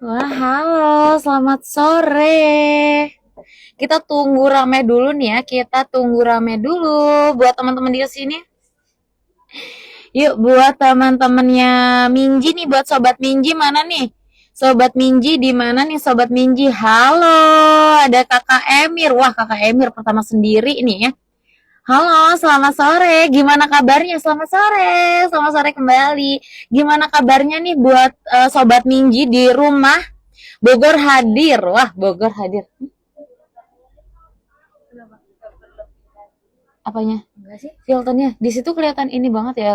Wah, halo, selamat sore. Kita tunggu rame dulu nih ya, kita tunggu rame dulu buat teman-teman di sini. Yuk, buat teman-temannya Minji nih, buat sobat Minji mana nih? Sobat Minji di mana nih sobat Minji? Halo, ada Kakak Emir. Wah, Kakak Emir pertama sendiri nih ya. Halo, selamat sore. Gimana kabarnya? Selamat sore kembali. Gimana kabarnya nih buat sobat Minji di rumah? Bogor hadir. Wah, Bogor hadir. Apanya? Enggak sih? Filternya. Di situ kelihatan ini banget ya.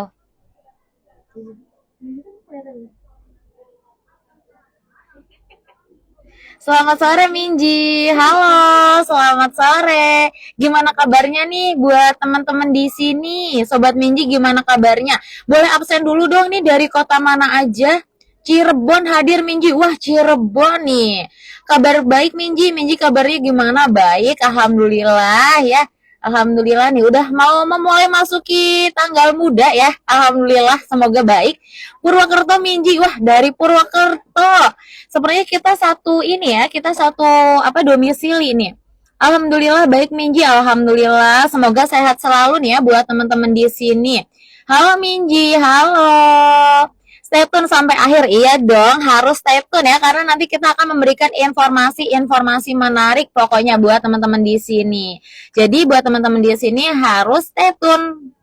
Selamat sore Minji. Halo, selamat sore. Gimana kabarnya nih buat teman-teman di sini? Sobat Minji gimana kabarnya? Boleh absen dulu dong nih dari kota mana aja? Cirebon hadir Minji. Wah, Cirebon nih. Kabar baik Minji. Minji kabarnya gimana? Baik, alhamdulillah ya. Alhamdulillah nih udah mau memulai masuki tanggal muda ya. Alhamdulillah semoga baik. Purwokerto Minji. Wah, dari Purwokerto. Sepertinya kita satu ini ya, kita satu apa domisili nih. Alhamdulillah baik Minji, alhamdulillah. Semoga sehat selalu nih ya buat teman-teman di sini. Halo Minji, halo. Stay tune sampai akhir. Iya dong, harus stay tune ya karena nanti kita akan memberikan informasi-informasi menarik pokoknya buat teman-teman di sini. Jadi buat teman-teman di sini harus stay tune.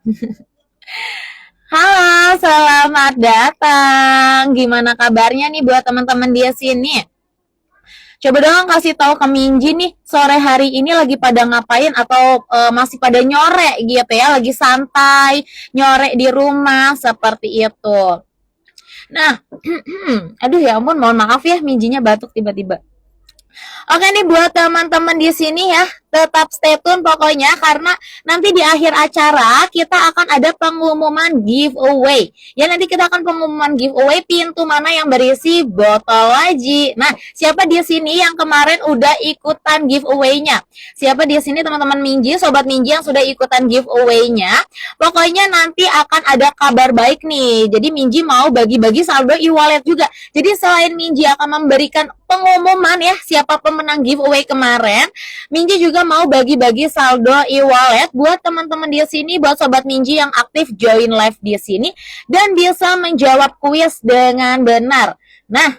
Halo, selamat datang. Gimana kabarnya nih buat teman-teman di sini? Coba dong kasih tahu ke Minji nih, sore hari ini lagi pada ngapain atau masih pada nyore gitu ya, lagi santai, nyore di rumah seperti itu. Nah, aduh ya ampun, mohon maaf ya Minjinya batuk tiba-tiba. Oke nih buat teman-teman di sini ya, tetap stay tune pokoknya karena nanti di akhir acara kita akan ada pengumuman giveaway. Ya nanti kita akan pengumuman giveaway pintu mana yang berisi botol laji. Nah, siapa di sini yang kemarin udah ikutan giveaway-nya? Siapa di sini teman-teman Minji, sobat Minji yang sudah ikutan giveaway-nya? Pokoknya nanti akan ada kabar baik nih. Jadi Minji mau bagi-bagi saldo e-wallet juga. Jadi selain Minji akan memberikan pengumuman ya siapa pemenang giveaway kemarin, Minji juga mau bagi-bagi saldo e-wallet buat teman-teman di sini, buat sobat Minji yang aktif join live di sini dan bisa menjawab kuis dengan benar. Nah,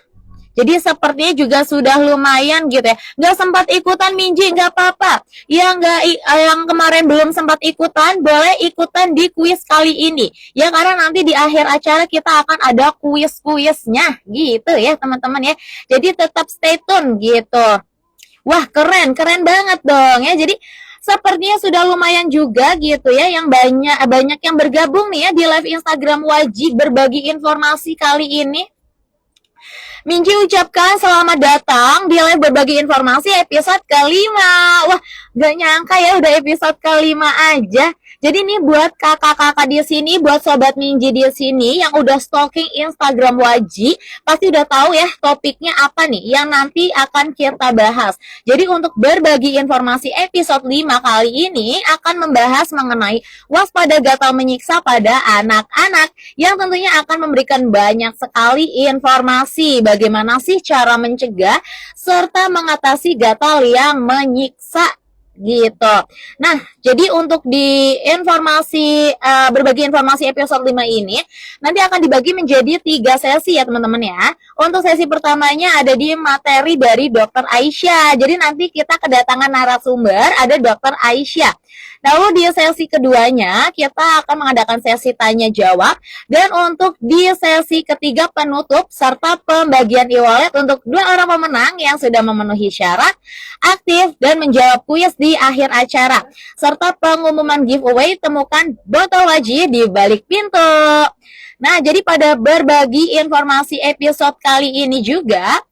jadi sepertinya juga sudah lumayan gitu ya. Nggak sempat ikutan Minji, nggak apa-apa. Yang kemarin belum sempat ikutan, boleh ikutan di kuis kali ini. Ya karena nanti di akhir acara kita akan ada kuis-kuisnya gitu ya teman-teman ya. Jadi tetap stay tune gitu. Wah keren, keren banget dong ya. Jadi sepertinya sudah lumayan juga gitu ya yang banyak yang bergabung nih ya di live Instagram Wajib berbagi informasi kali ini. Minji ucapkan selamat datang di live berbagi informasi episode kelima. Wah, gak nyangka ya udah episode kelima aja. Jadi nih buat kakak-kakak di sini, buat sobat Minji di sini yang udah stalking Instagram Waji, pasti udah tahu ya topiknya apa nih yang nanti akan kita bahas. Jadi untuk berbagi informasi episode 5 kali ini akan membahas mengenai waspada gatal menyiksa pada anak-anak yang tentunya akan memberikan banyak sekali informasi bagaimana sih cara mencegah serta mengatasi gatal yang menyiksa gitu. Nah, jadi untuk di informasi berbagi informasi episode 5 ini nanti akan dibagi menjadi 3 sesi ya teman-teman ya. Untuk sesi pertamanya ada di materi dari Dokter Aisyah. Jadi nanti kita kedatangan narasumber ada Dokter Aisyah. Lalu di sesi keduanya kita akan mengadakan sesi tanya jawab dan untuk di sesi ketiga penutup serta pembagian e-wallet untuk 2 orang pemenang yang sudah memenuhi syarat, aktif dan menjawab kuis di akhir acara serta pengumuman giveaway temukan botol wajib di balik pintu. Nah, jadi pada berbagi informasi episode kali ini juga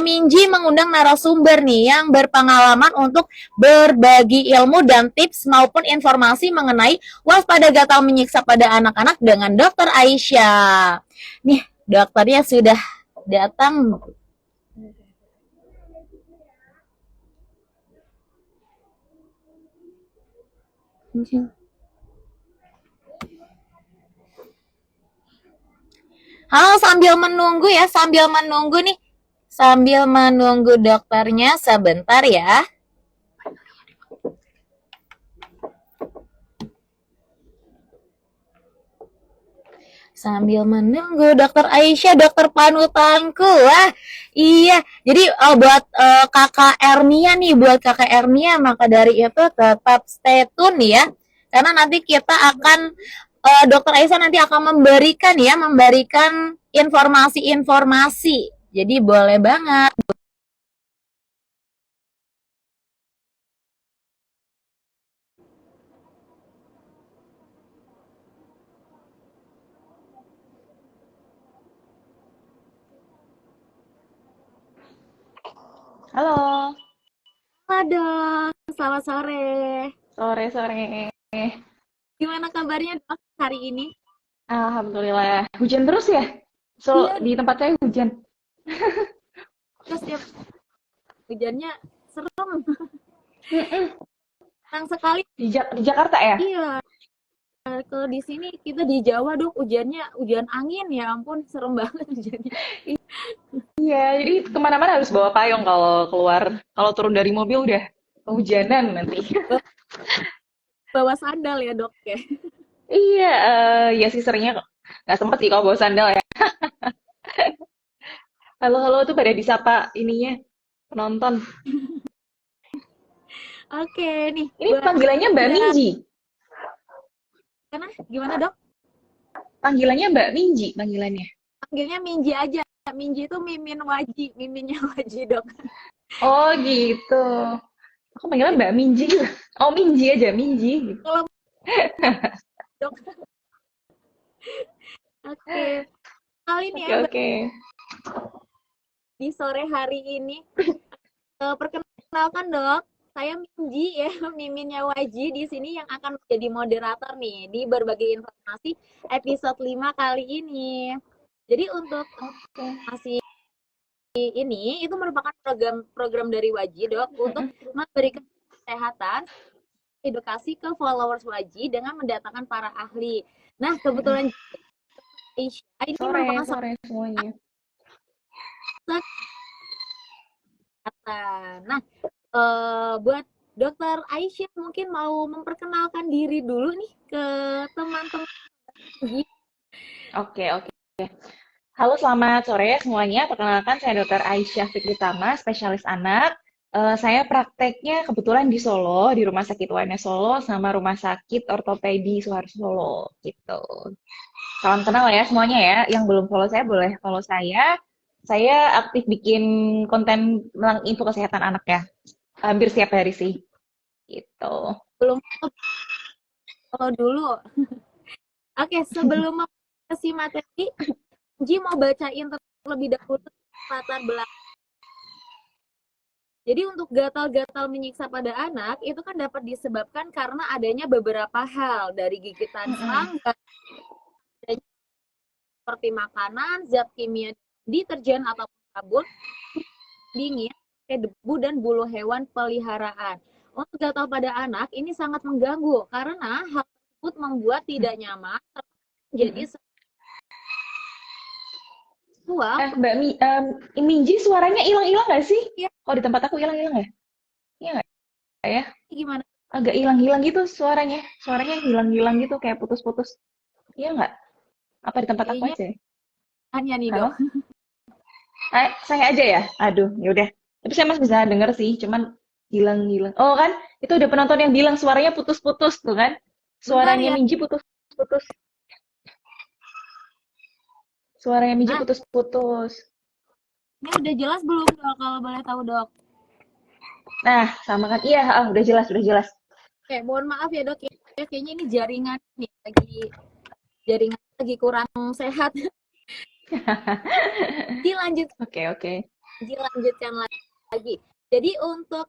Minji mengundang narasumber nih yang berpengalaman untuk berbagi ilmu dan tips maupun informasi mengenai waspada gatal menyiksa pada anak-anak dengan Dokter Aisyah. Nih, dokternya sudah datang. Halo, sambil menunggu ya, sambil menunggu nih Sambil menunggu dokternya sebentar ya. Sambil menunggu dokter Aisyah, dokter panutanku. Wah, iya. Jadi buat kakak Ernia nih, buat kakak Ernia, maka dari itu tetap stay tune ya. Karena nanti kita akan, dokter Aisyah nanti akan memberikan ya, memberikan informasi-informasi. Jadi boleh banget. Halo, Halo dok, selamat sore. sore-sore. Gimana kabarnya dok hari ini? Alhamdulillah. Hujan terus ya? Iya, Di tempat saya hujan. dok, setiap hujannya serem. Mm-mm. Senang sekali. Di Jakarta ya? Iya, kalau di sini kita di Jawa dok, hujannya hujan angin ya ampun, serem banget hujannya. Iya, jadi kemana-mana harus bawa payung kalau keluar. Kalau turun dari mobil udah kehujanan nanti. Bawa sandal ya dok ya. Iya, ya sih seringnya nggak sempet sih kalau bawa sandal ya. Halo-halo tuh pada disapa ininya, penonton. Oke nih, Ini buat panggilannya Mbak udah Minji. karena gimana dok? Panggilannya Mbak Minji, panggilannya. Panggilnya Minji aja. Minji itu Mimin Waji, Miminnya Waji dok. Oh gitu. Aku panggilnya Mbak Minji. Oh Minji aja, Minji. Kalau dok, oke. Kali nih Oke, ya oke. di sore hari ini. Perkenalkan dok, saya Minji ya, Miminnya Waji di sini yang akan menjadi moderator nih di berbagai informasi episode 5 kali ini. Jadi untuk Oke. masih ini itu merupakan program dari Waji dok untuk memberikan kesehatan edukasi ke followers Waji dengan mendatangkan para ahli. Nah kebetulan Aisyah ini Sore, merupakan sore semuanya. kesehatan. Nah buat Dokter Aisyah mungkin mau memperkenalkan diri dulu nih ke teman-teman. Oke, oke. Halo, selamat sore semuanya. Perkenalkan, saya Dr. Aisyah Fikritama, spesialis anak. Saya prakteknya kebetulan di Solo, di Rumah Sakit UNS Solo, sama Rumah Sakit Ortopedi Suharto Solo, gitu. Salam kenal ya semuanya ya. Yang belum follow saya, boleh follow saya. Saya aktif bikin konten tentang info kesehatan anak ya. Hampir setiap hari sih, gitu. Belum kalau dulu. Oke, sebelum kasih materi, Ji mau bacain terlebih dahulu latar belakang. Jadi untuk gatal-gatal menyiksa pada anak itu kan dapat disebabkan karena adanya beberapa hal dari gigitan Mm-mm. serangga, seperti makanan, zat kimia, deterjen ataupun sabun, dingin, debu dan bulu hewan peliharaan. Untuk gatal pada anak ini sangat mengganggu karena hal tersebut membuat tidak nyaman jadi Mm-mm. seksual. Mbak Minji suaranya hilang-hilang nggak sih? Ya, Kalau di tempat aku hilang-hilang ya? Iya nggak ya? gimana? Agak hilang-hilang gitu suaranya. Suaranya hilang-hilang gitu kayak putus-putus. Iya nggak? Apa di tempat aku Kayaknya aja ya? hanya nih dok. Halo? Saya aja ya? Aduh, yaudah. Tapi saya masih bisa denger sih, cuman hilang-hilang. Oh kan? Itu udah penonton yang bilang suaranya putus-putus tuh kan? Bentar Suaranya ya. Minji putus-putus. Suaranya Minji Nah, putus-putus. ini udah jelas belum dok kalau boleh tahu dok? Nah, sama kan? Iya, udah jelas, udah jelas. Oke, mohon maaf ya dok ya. Kayaknya ini jaringan nih jaringan lagi kurang sehat. Dilanjut Oke, oke. dilanjutkan lagi. Jadi untuk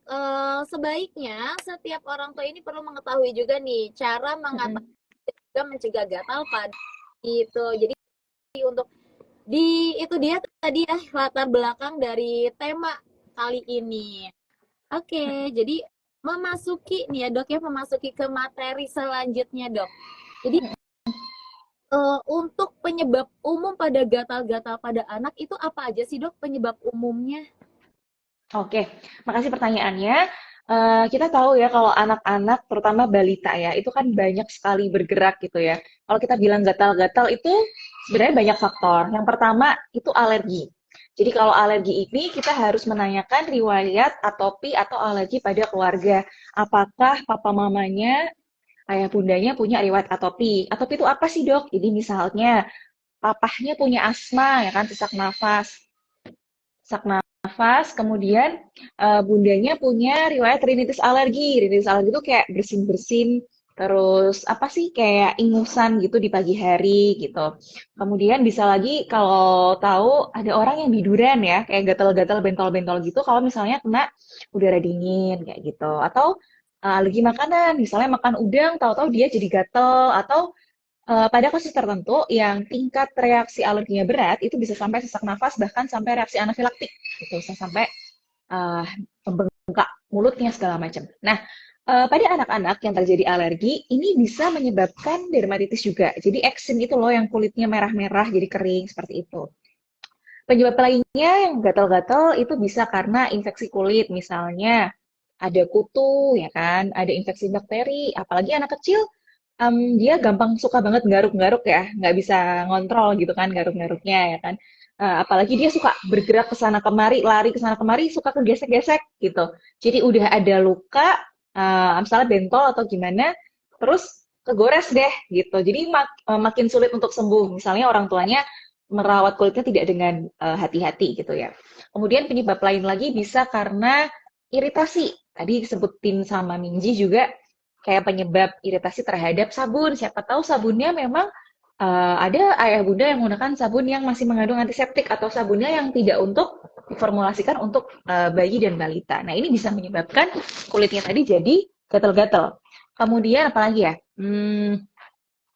sebaiknya setiap orang tua ini perlu mengetahui juga nih cara mengatasi Mm-mm. juga mencegah gatal pada itu. Jadi untuk di itu dia tadi ya latar belakang dari tema kali ini. Oke, jadi memasuki nih ya dok ya memasuki ke materi selanjutnya dok. Jadi Untuk penyebab umum pada gatal-gatal pada anak itu apa aja sih dok penyebab umumnya? Oke, makasih pertanyaannya. Kita tahu ya kalau anak-anak, terutama balita ya, itu kan banyak sekali bergerak gitu ya. Kalau kita bilang gatal-gatal itu sebenarnya banyak faktor. Yang pertama itu alergi. Jadi kalau alergi ini kita harus menanyakan riwayat atopi atau alergi pada keluarga. Apakah papa mamanya, ayah bundanya punya riwayat atopi? Atopi itu apa sih dok? Jadi misalnya papahnya punya asma ya kan, sesak nafas, kemudian bundanya punya riwayat rinitis alergi. Rinitis alergi itu kayak bersin-bersin, terus apa sih kayak ingusan gitu di pagi hari gitu. Kemudian bisa lagi kalau tahu ada orang yang biduran ya, kayak gatal-gatal bentol-bentol gitu kalau misalnya kena udara dingin kayak gitu. Atau alergi makanan, misalnya makan udang, tahu-tahu dia jadi gatel atau pada kasus tertentu yang tingkat reaksi alerginya berat, itu bisa sampai sesak nafas, bahkan sampai reaksi anafilaktik, gitu, bisa sampai uh, membengkak mulutnya segala macam. Nah, pada anak-anak yang terjadi alergi, ini bisa menyebabkan dermatitis juga. Jadi eksim itu loh yang kulitnya merah-merah, jadi kering seperti itu. Penyebab lainnya yang gatal-gatal itu bisa karena infeksi kulit, misalnya ada kutu, ya kan, ada infeksi bakteri, apalagi anak kecil dia gampang suka banget garuk-garuk ya, nggak bisa ngontrol gitu kan garuk-garuknya ya kan. Apalagi dia suka bergerak ke sana kemari, lari ke sana kemari, suka kegesek-gesek gitu. Jadi udah ada luka, misalnya bentol atau gimana, terus kegores deh gitu. Jadi makin sulit untuk sembuh. Misalnya orang tuanya merawat kulitnya tidak dengan hati-hati gitu ya. Kemudian penyebab lain lagi bisa karena iritasi. Tadi disebutin sama Minji juga kayak penyebab iritasi terhadap sabun. Siapa tahu sabunnya memang ada ayah bunda yang menggunakan sabun yang masih mengandung antiseptik atau sabunnya yang tidak untuk diformulasikan untuk bayi dan balita. Nah, ini bisa menyebabkan kulitnya tadi jadi gatal-gatal. Kemudian apalagi ya?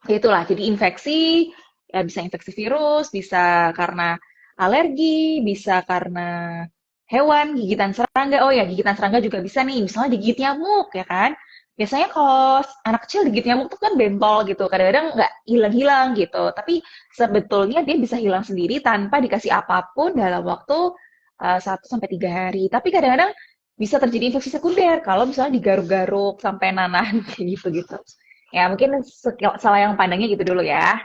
Ya itulah, jadi infeksi, ya bisa infeksi virus, bisa karena alergi, bisa karena hewan, gigitan serangga. Oh ya, gigitan serangga juga bisa nih, misalnya digigit nyamuk, ya kan? Biasanya kalau anak kecil digigit nyamuk tuh kan bentol gitu, kadang-kadang nggak hilang-hilang gitu. Tapi sebetulnya dia bisa hilang sendiri tanpa dikasih apapun dalam waktu 1 sampai 3 hari. Tapi kadang-kadang bisa terjadi infeksi sekunder kalau misalnya digaruk-garuk sampai nanah kayak gitu-gitu. Ya, mungkin salah yang pandangnya gitu dulu ya.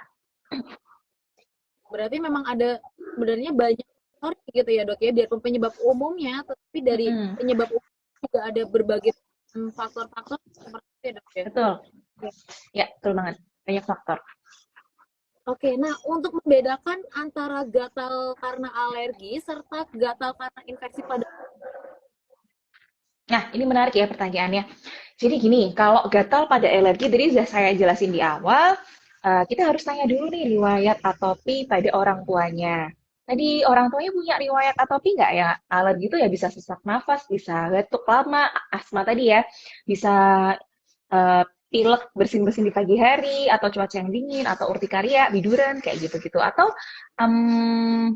Berarti memang ada sebenarnya banyak faktor gitu ya dok ya, biarpun penyebab umumnya, tapi dari Mm-mm, penyebab umum juga ada berbagai faktor-faktor seperti itu ya dok ya. betul. Oke. Ya, betul banget. Banyak faktor. Oke, nah untuk membedakan antara gatal karena alergi serta gatal karena infeksi pada Nah, ini menarik ya pertanyaannya. Jadi gini, kalau gatal pada alergi, tadi sudah saya jelasin di awal, kita harus tanya dulu nih riwayat atopi pada orang tuanya. Tadi orang tuanya punya riwayat atopi nggak ya? Alergi itu ya bisa sesak nafas, bisa batuk lama, asma tadi ya, bisa pilek bersin-bersin di pagi hari, atau cuaca yang dingin, atau urtikaria, biduran, kayak gitu-gitu. Atau em,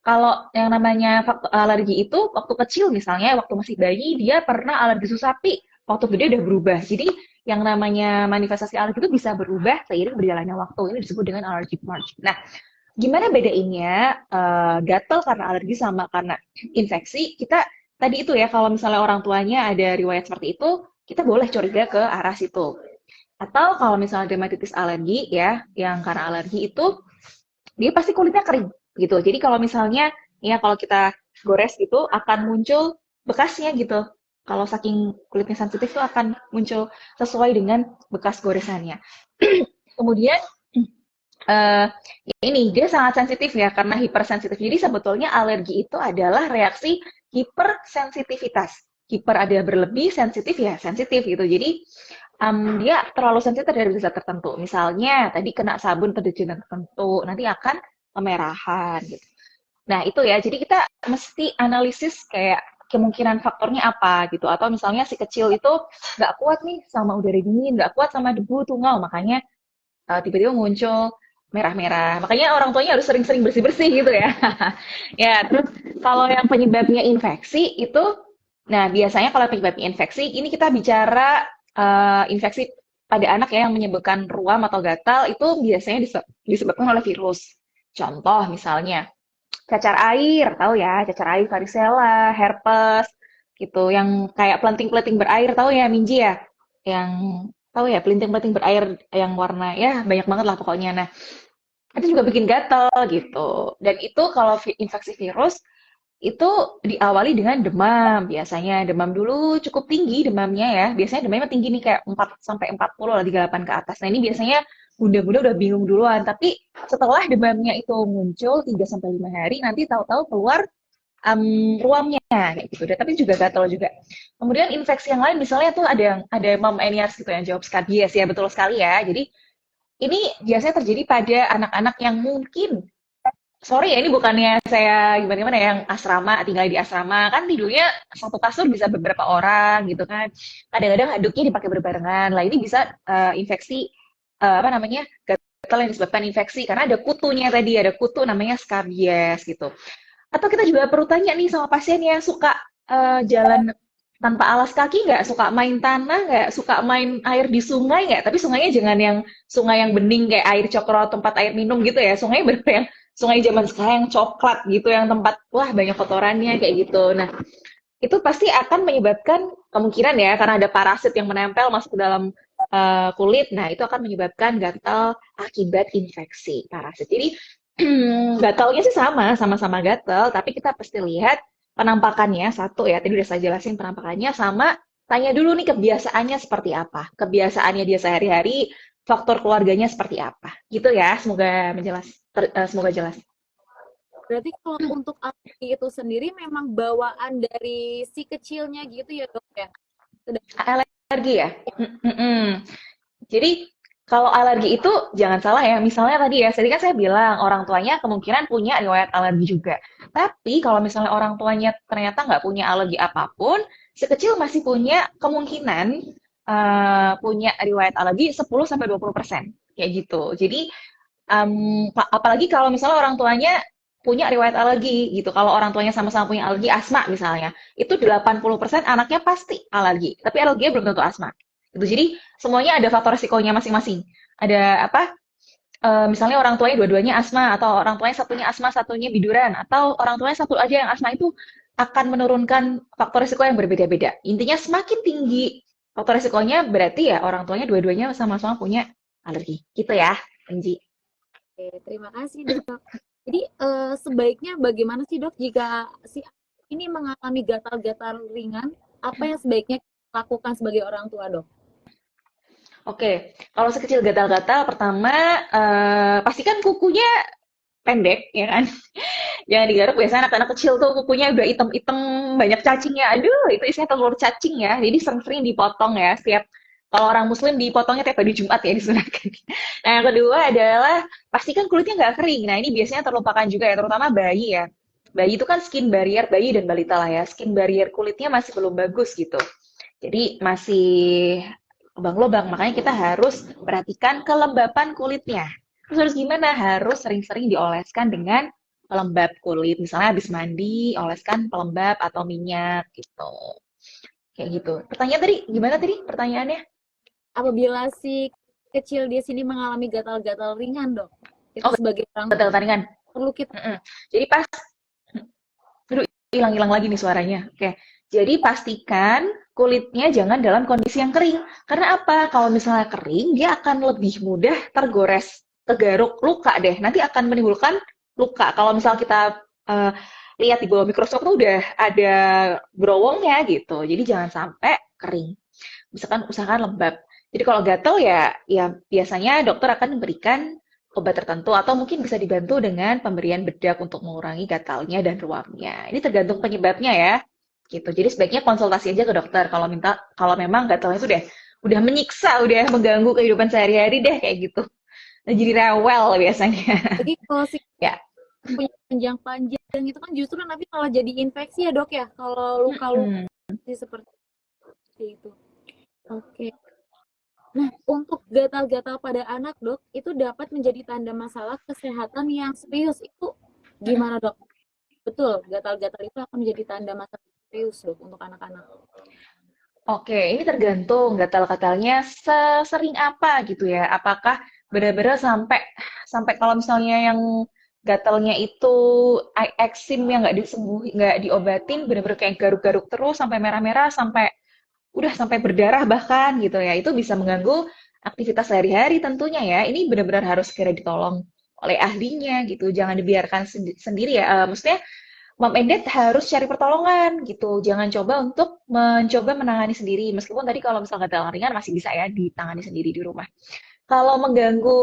kalau yang namanya faktor alergi itu waktu kecil misalnya, waktu masih bayi dia pernah alergi susu sapi, waktu gede udah berubah. Jadi yang namanya manifestasi alergi itu bisa berubah seiring berjalannya waktu. Ini disebut dengan allergic march. Nah, gimana bedainnya gatal karena alergi sama karena infeksi? Kita tadi itu ya kalau misalnya orang tuanya ada riwayat seperti itu, kita boleh curiga ke arah situ. Atau kalau misalnya dermatitis alergi ya, yang karena alergi itu dia pasti kulitnya kering gitu. Jadi kalau misalnya ya kalau kita gores gitu akan muncul bekasnya gitu. Kalau saking kulitnya sensitif itu akan muncul sesuai dengan bekas goresannya. Kemudian eh ya ini dia sangat sensitif ya karena hipersensitif. Jadi sebetulnya alergi itu adalah reaksi hipersensitivitas. Hiper ada berlebih, sensitif ya sensitif gitu. Jadi dia terlalu sensitif dari zat tertentu. Misalnya tadi kena sabun deterjen tertentu, nanti akan kemerahan gitu. Nah, itu ya. Jadi kita mesti analisis kayak kemungkinan faktornya apa gitu. Atau misalnya si kecil itu nggak kuat nih sama udara dingin, nggak kuat sama debu tungau, makanya tiba-tiba muncul merah-merah. Makanya orang tuanya harus sering-sering bersih-bersih gitu ya. Ya, terus kalau yang penyebabnya infeksi itu, nah biasanya kalau penyebabnya infeksi, ini kita bicara infeksi pada anak ya yang menyebabkan ruam atau gatal itu biasanya disebabkan oleh virus. Contoh misalnya cacar air, tahu ya, cacar air varicella, herpes, gitu. Yang kayak pelenting-pelenting berair, tahu ya, Minji ya? Yang tahu ya, pelenting-pelenting berair yang warna ya banyak banget lah pokoknya. Nah, itu juga bikin gatal gitu. Dan itu kalau infeksi virus itu diawali dengan demam. Biasanya demam dulu cukup tinggi demamnya ya. Biasanya demamnya tinggi nih kayak 4 sampai 40 lah 38 ke atas. Nah, ini biasanya bunda-bunda udah bingung duluan, tapi setelah demamnya itu muncul 3 sampai 5 hari nanti tahu-tahu keluar ruamnya kayak gitu. Dan tapi juga gatal juga. Kemudian infeksi yang lain misalnya tuh ada Mom Enias gitu yang jawab skabies ya betul sekali ya. Jadi ini biasanya terjadi pada anak-anak yang mungkin sorry ya, ini bukannya saya gimana-gimana ya, yang asrama, tinggal di asrama, kan tidurnya satu kasur bisa beberapa orang gitu kan. Kadang-kadang handuknya dipakai berbarengan. Lah ini bisa infeksi, apa namanya, gatal yang disebabkan infeksi. Karena ada kutunya tadi, ada kutu namanya skabies gitu. Atau kita juga perlu tanya nih sama pasien yang suka jalan tanpa alas kaki nggak, suka main tanah nggak, suka main air di sungai nggak, tapi sungainya jangan yang sungai yang bening kayak air cokro tempat air minum gitu ya, sungai bener yang sungai zaman sekarang yang coklat gitu, yang tempat wah banyak kotorannya kayak gitu. Nah, itu pasti akan menyebabkan kemungkinan ya, karena ada parasit yang menempel masuk ke dalam kulit. Nah, itu akan menyebabkan gatal akibat infeksi parasit. Jadi, gatalnya sih sama-sama gatal, tapi kita pasti lihat penampakannya satu ya. Tadi udah saya jelasin penampakannya sama tanya dulu nih kebiasaannya seperti apa. Kebiasaannya dia sehari-hari, faktor keluarganya seperti apa. Gitu ya, semoga jelas. Berarti kalau untuk alergi itu sendiri memang bawaan dari si kecilnya gitu ya dok ya? Alergi ya? Mm-mm. Jadi kalau alergi itu jangan salah ya. Misalnya tadi kan saya bilang orang tuanya kemungkinan punya riwayat alergi juga. Tapi kalau misalnya orang tuanya ternyata nggak punya alergi apapun, si kecil masih punya kemungkinan punya riwayat alergi 10 sampai 20% kayak gitu. Jadi apalagi kalau misalnya orang tuanya punya riwayat alergi gitu. Kalau orang tuanya sama-sama punya alergi asma misalnya, itu 80% anaknya pasti alergi. Tapi alerginya belum tentu asma. Gitu. Jadi semuanya ada faktor risikonya masing-masing. Ada apa? Misalnya orang tuanya dua-duanya asma, atau orang tuanya satunya asma, satunya biduran, atau orang tuanya satu aja yang asma, itu akan menurunkan faktor risiko yang berbeda-beda. Intinya semakin tinggi faktor risikonya berarti ya orang tuanya dua-duanya sama-sama punya alergi. Gitu ya, Anji. Oke, terima kasih dok. Jadi sebaiknya bagaimana sih dok jika si anak ini mengalami gatal-gatal ringan, apa yang sebaiknya kita lakukan sebagai orang tua dok? Oke, kalau sekecil gatal-gatal, pertama pastikan kukunya pendek, ya kan? Jangan digaruk. Biasanya anak-anak kecil tuh kukunya udah item-item banyak cacingnya. Aduh, itu isinya telur cacing ya. Jadi sering-sering dipotong ya. Setiap kalau orang Muslim dipotongnya tiap hari Jumat ya disunahkan. Nah, yang kedua adalah pastikan kulitnya nggak kering. Nah, ini biasanya terlupakan juga ya, terutama bayi ya. Bayi itu kan skin barrier bayi dan balita lah ya. Skin barrier kulitnya masih belum bagus gitu. Jadi masih lubang-lubang. Makanya kita harus perhatikan kelembapan kulitnya. Terus harus gimana? Harus sering-sering dioleskan dengan pelembab kulit. Misalnya habis mandi, oleskan pelembab atau minyak gitu. Kayak gitu. Pertanyaan tadi, gimana tadi pertanyaannya? Apabila si kecil di sini mengalami gatal-gatal ringan dok, itu Oh, sebagai orang betul taringan. perlu kita Jadi pas, aduh, hilang-hilang lagi nih suaranya. Oke. Jadi pastikan kulitnya jangan dalam kondisi yang kering. Karena apa? Kalau misalnya kering, dia akan lebih mudah tergores, kegaruk, luka deh. Nanti akan menimbulkan luka. Kalau misal kita eh, lihat di bawah mikroskop tuh udah ada growongnya gitu. Jadi jangan sampai kering. Misalkan usahakan lembab. Jadi kalau gatel ya biasanya dokter akan memberikan obat tertentu atau mungkin bisa dibantu dengan pemberian bedak untuk mengurangi gatalnya dan ruamnya. Ini tergantung penyebabnya ya. Gitu. Jadi sebaiknya konsultasi aja ke dokter kalau memang gatalnya itu udah menyiksa, udah mengganggu kehidupan sehari-hari deh kayak gitu. Nah, jadi rewel biasanya. jadi kalau si Ya. punya panjang-panjang itu kan justru nanti malah jadi infeksi ya dok ya kalau luka-luka Hmm. seperti itu. Oke. Nah, untuk gatal-gatal pada anak, dok, itu dapat menjadi tanda masalah kesehatan yang serius. Itu gimana, dok? Betul, gatal-gatal itu akan menjadi tanda masalah serius, dok, untuk anak-anak. Oke, ini tergantung gatal-gatalnya sesering apa gitu ya. Apakah benar-benar sampai sampai kalau misalnya yang gatalnya itu eksim yang nggak disembuh, nggak diobatin, benar-benar kayak garuk-garuk terus sampai merah-merah, sampai udah sampai berdarah bahkan gitu ya. Itu bisa mengganggu aktivitas sehari-hari tentunya ya. Ini benar-benar harus segera ditolong oleh ahlinya gitu. Jangan dibiarkan sendiri ya. Maksudnya mom and dad harus cari pertolongan gitu. Jangan coba untuk mencoba menangani sendiri. Meskipun tadi kalau misalnya gatal ringan masih bisa ya ditangani sendiri di rumah. Kalau mengganggu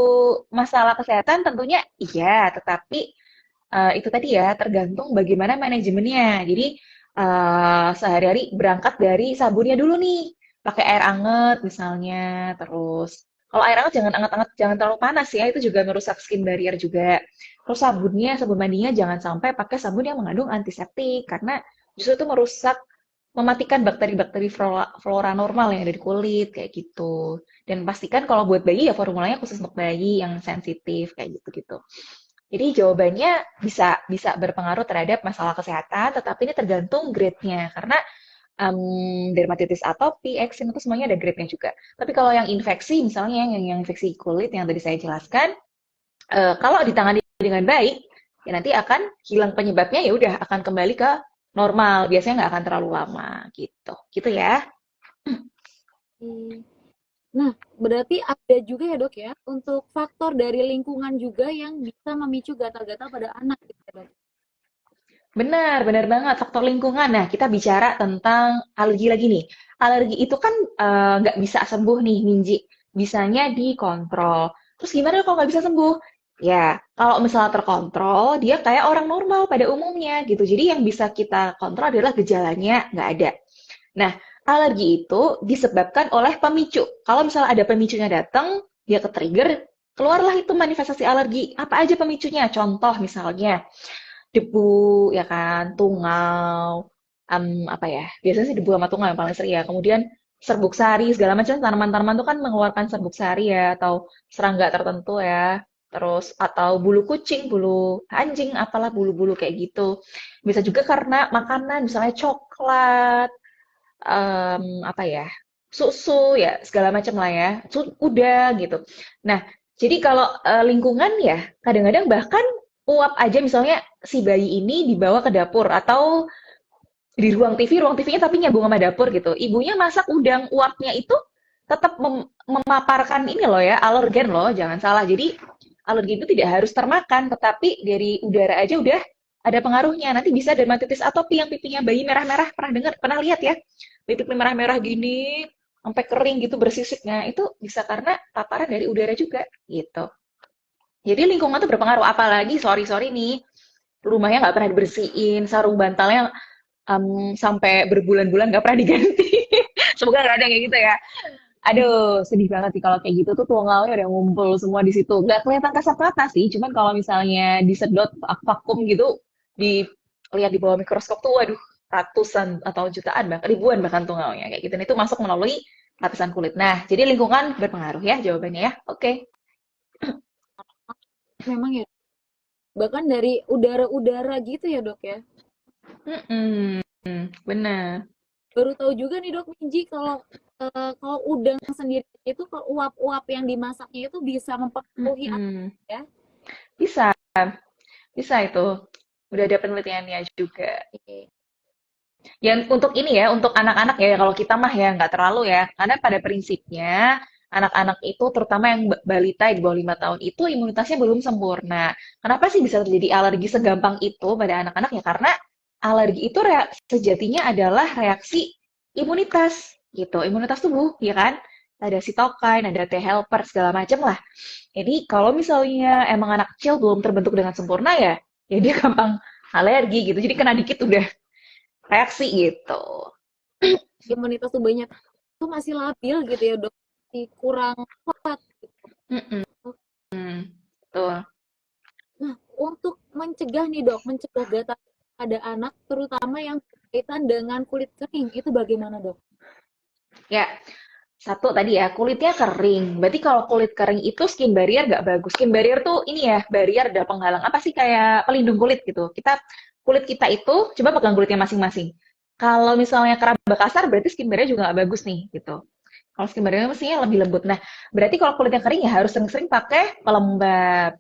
masalah kesehatan tentunya iya, tetapi itu tadi ya tergantung bagaimana manajemennya. Jadi sehari-hari berangkat dari sabunnya dulu nih, pakai air anget misalnya, terus kalau air anget jangan anget-anget, jangan terlalu panas ya, itu juga merusak skin barrier juga. Terus sabunnya, sabun mandinya jangan sampai pakai sabun yang mengandung antiseptik karena justru itu merusak, mematikan bakteri-bakteri flora normal yang ada di kulit kayak gitu. Dan pastikan kalau buat bayi ya formulanya khusus untuk bayi yang sensitif kayak gitu-gitu. Jadi jawabannya bisa bisa berpengaruh terhadap masalah kesehatan, tetapi ini tergantung grade-nya. Karena dermatitis atopi, eksim itu semuanya ada grade-nya juga. Tapi kalau yang infeksi, misalnya yang infeksi kulit yang tadi saya jelaskan, kalau ditangani dengan baik, ya nanti akan hilang penyebabnya, ya udah akan kembali ke normal. Biasanya nggak akan terlalu lama gitu. Gitu ya. Hmm. Nah, berarti ada juga ya dok ya, untuk faktor dari lingkungan juga yang bisa memicu gatal-gatal pada anak gitu ya dok. Benar, benar banget. Faktor lingkungan. Nah, kita bicara tentang alergi lagi nih. Alergi itu kan nggak bisa sembuh nih, Minji. Bisanya dikontrol. Terus gimana kalau nggak bisa sembuh? Ya, kalau misalnya terkontrol, dia kayak orang normal pada umumnya gitu. Jadi yang bisa kita kontrol adalah gejalanya nggak ada. Nah, alergi itu disebabkan oleh pemicu. Kalau misalnya ada pemicunya datang, dia ke-trigger, keluarlah itu manifestasi alergi. Apa aja pemicunya? Contoh misalnya, debu ya kan, tungau, apa ya? Biasanya sih debu sama tungau yang paling sering ya. Kemudian serbuk sari segala macam tanaman-tanaman itu kan mengeluarkan serbuk sari ya atau serangga tertentu ya. Terus atau bulu kucing, bulu anjing, apalah bulu-bulu kayak gitu. Bisa juga karena makanan, misalnya coklat, apa ya? Susu ya segala macam lah ya. Kuda gitu. Nah, jadi kalau lingkungan ya kadang-kadang bahkan uap aja misalnya si bayi ini dibawa ke dapur atau di ruang TV-nya tapi nyambung sama dapur gitu. Ibunya masak udang, uapnya itu tetap memaparkan ini loh ya, alergen loh, jangan salah. Jadi alergi itu tidak harus termakan, tetapi dari udara aja udah ada pengaruhnya. Nanti bisa dermatitis atopi yang pipinya bayi merah-merah, pernah dengar, pernah lihat ya? Pipi merah-merah gini, sampai kering gitu bersisik. Nah, itu bisa karena paparan dari udara juga gitu. Jadi lingkungan tuh berpengaruh, apalagi sorry-sorry nih, rumahnya nggak pernah dibersihin, sarung bantalnya sampai berbulan-bulan nggak pernah diganti. Semoga nggak ada kayak gitu ya. Aduh, sedih banget sih kalau kayak gitu tuh tunggalnya udah ngumpul semua di situ. Nggak kelihatan kasat mata sih, cuman kalau misalnya disedot vakum gitu, dilihat di bawah mikroskop tuh, waduh, ratusan atau jutaan bahkan ribuan bahkan tunggalnya kayak gitu. Dan itu masuk melalui lapisan kulit. Nah, jadi lingkungan berpengaruh ya jawabannya ya. Oke. Memang ya, bahkan dari udara-udara gitu ya dok ya. Mm-mm, bener. Baru tahu juga nih dok Minji kalau kalau udang sendiri itu kalau uap-uap yang dimasaknya itu bisa mempengaruhi anak Mm-mm. ya. Bisa, bisa itu. Udah ada penelitiannya juga. Oke. Ya untuk ini ya, untuk anak-anak ya, kalau kita mah ya nggak terlalu ya. Karena pada prinsipnya anak-anak itu, terutama yang balita di bawah 5 tahun itu imunitasnya belum sempurna. Kenapa sih bisa terjadi alergi segampang itu pada anak-anak ya? Karena alergi itu sejatinya adalah reaksi imunitas gitu, imunitas tubuh, ya kan? Ada sitokain, ada T helper segala macam lah. Jadi kalau misalnya emang anak kecil belum terbentuk dengan sempurna ya, ya dia gampang alergi gitu. Jadi kena dikit udah reaksi gitu. Imunitas tubuhnya itu masih labil gitu ya dok, masih kurang kuat gitu. Mm-mm, betul. Nah, untuk mencegah nih dok, mencegah gatal pada anak, terutama yang berkaitan dengan kulit kering, itu bagaimana dok? Ya, satu tadi ya, kulitnya kering. Berarti kalau kulit kering itu skin barrier nggak bagus. Skin barrier tuh ini ya, barrier ada penghalang. Apa sih kayak pelindung kulit gitu. Kulit kita itu, coba pegang kulitnya masing-masing. Kalau misalnya kerabat kasar berarti skin barrier juga nggak bagus nih gitu. Kalau skin barrier mestinya lebih lembut. Nah, berarti kalau kulitnya kering ya harus sering-sering pakai pelembab.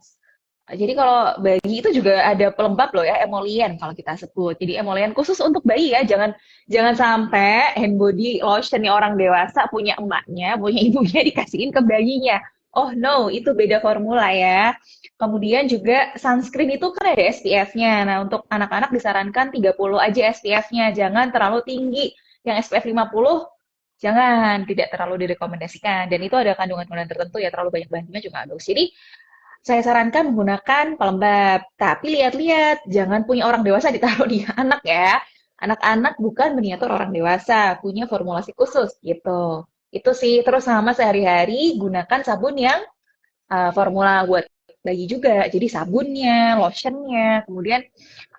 Jadi kalau bayi itu juga ada pelembab loh ya, emollient kalau kita sebut. Jadi emollient khusus untuk bayi ya, jangan jangan sampai hand body lotion nih orang dewasa punya emaknya, punya ibunya dikasihin ke bayinya. Oh no, itu beda formula ya. Kemudian juga sunscreen itu kan ada SPF-nya. Nah, untuk anak-anak disarankan 30 aja SPF-nya, jangan terlalu tinggi. Yang SPF 50 jangan, tidak terlalu direkomendasikan. Dan itu ada kandungan-kandungan tertentu ya, terlalu banyak bahan kimia juga nggak bagus. Jadi saya sarankan menggunakan pelembab, tapi lihat-lihat, jangan punya orang dewasa ditaruh di anak ya. Anak-anak bukan miniatur orang dewasa, punya formulasi khusus gitu. Itu sih, terus sama sehari-hari gunakan sabun yang formula buat bayi juga. Jadi sabunnya, lotionnya, kemudian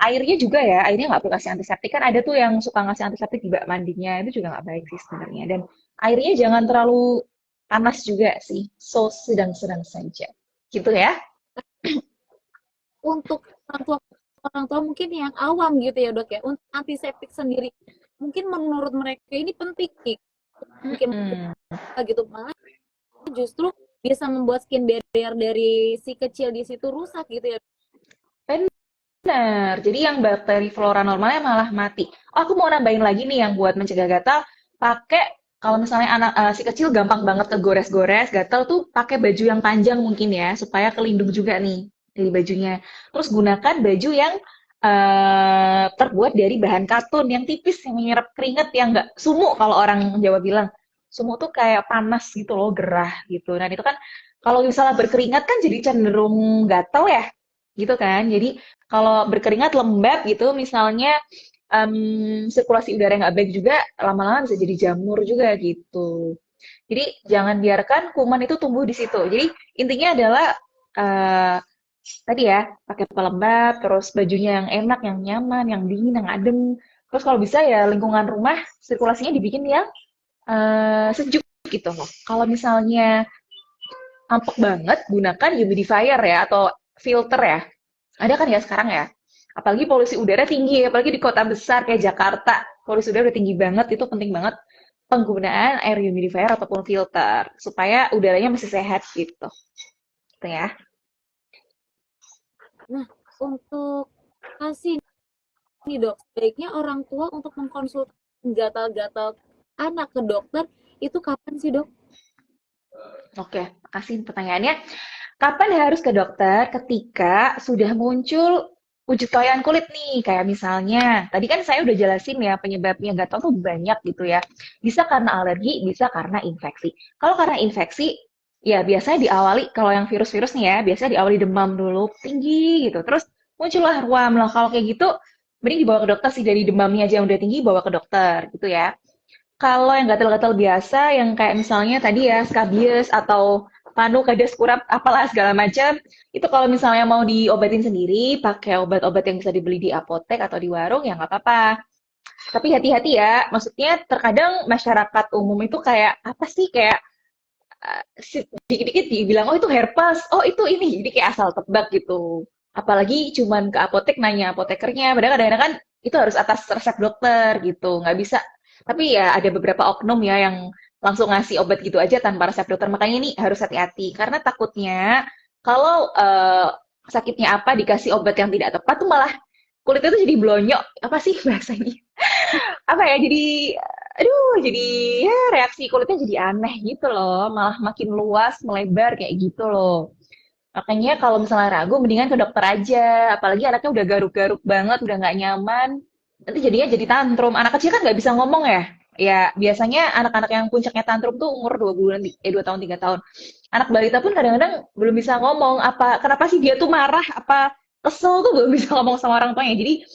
airnya juga ya, airnya nggak perlu kasih antiseptik. Kan ada tuh yang suka ngasih antiseptik di bak mandinya, itu juga nggak baik sih sebenarnya. Dan airnya jangan terlalu panas juga sih, so sedang-sedang saja. Gitu ya. Untuk orang tua mungkin yang awam gitu ya dok ya, untuk antiseptik sendiri mungkin menurut mereka ini penting nih, mungkin Mm-mm. gitu, malah justru bisa membuat skin barrier dari si kecil di situ rusak gitu ya. Benar. Jadi yang bakteri flora normalnya malah mati. Oh, aku mau nambahin lagi nih yang buat mencegah gatal, pakai kalau misalnya anak si kecil gampang banget kegores-gores, gatal tuh pakai baju yang panjang mungkin ya, supaya kelindung juga nih dari bajunya. Terus gunakan baju yang terbuat dari bahan katun yang tipis, yang menyerap keringat, yang nggak sumuk kalau orang Jawa bilang. Sumuk tuh kayak panas gitu loh, gerah gitu. Dan itu kan kalau misalnya berkeringat kan jadi cenderung gatal ya, gitu kan. Jadi kalau berkeringat lembab gitu, misalnya sirkulasi udara yang nggak baik juga, lama-lama bisa jadi jamur juga gitu. Jadi jangan biarkan kuman itu tumbuh di situ. Jadi intinya adalah eh, tadi ya, pakai pelembab, terus bajunya yang enak, yang nyaman, yang dingin, yang adem. Terus kalau bisa ya lingkungan rumah sirkulasinya dibikin yang sejuk gitu loh. Kalau misalnya ampek banget, gunakan humidifier ya atau filter ya. Ada kan ya sekarang ya. Apalagi polusi udara tinggi, apalagi di kota besar kayak Jakarta. Polusi udara udah tinggi banget, itu penting banget penggunaan air humidifier ataupun filter supaya udaranya masih sehat gitu. Gitu ya. Nah, untuk kasih nih dok, sebaiknya orang tua untuk mengkonsultasi gatal-gatal anak ke dokter itu kapan sih dok? Oke, makasih pertanyaannya. Kapan harus ke dokter? Ketika sudah muncul wujud kelainan kulit nih, kayak misalnya, tadi kan saya udah jelasin ya penyebabnya gatal tuh banyak gitu ya. Bisa karena alergi, bisa karena infeksi. Kalau karena infeksi, ya biasanya diawali, kalau yang virus-virus nih ya, biasanya diawali demam dulu, tinggi gitu. Terus muncullah ruam. Lah kalau kayak gitu, mending dibawa ke dokter sih, dari demamnya aja yang udah tinggi, bawa ke dokter gitu ya. Kalau yang gatal-gatal biasa, yang kayak misalnya tadi ya, skabies atau panu, kades, kurap, apalah segala macam, itu kalau misalnya mau diobatin sendiri, pakai obat-obat yang bisa dibeli di apotek atau di warung, ya nggak apa-apa. Tapi hati-hati ya, maksudnya terkadang masyarakat umum itu kayak, apa sih, kayak dikit-dikit dibilang, oh itu herpes, oh itu ini, jadi kayak asal tebak gitu. Apalagi cuman ke apotek nanya apotekernya, padahal kadang-kadang kan itu harus atas resep dokter gitu, nggak bisa. Tapi ya ada beberapa oknum ya yang langsung ngasih obat gitu aja tanpa resep dokter, makanya ini harus hati-hati, karena takutnya kalau sakitnya apa dikasih obat yang tidak tepat tuh malah kulitnya tuh jadi blonyok, apa sih bahasanya? Apa ya, jadi aduh jadi ya reaksi kulitnya jadi aneh gitu loh, malah makin luas melebar kayak gitu loh. Makanya kalau misalnya ragu mendingan ke dokter aja, apalagi anaknya udah garuk-garuk banget, udah nggak nyaman, nanti jadinya jadi tantrum. Anak kecil kan nggak bisa ngomong ya, ya biasanya anak-anak yang puncaknya tantrum tuh umur 2 bulan, 2 tahun 3 tahun. Anak balita pun kadang-kadang belum bisa ngomong, apa kenapa sih dia tuh marah, apa kesel tuh belum bisa ngomong sama orang tuanya. Jadi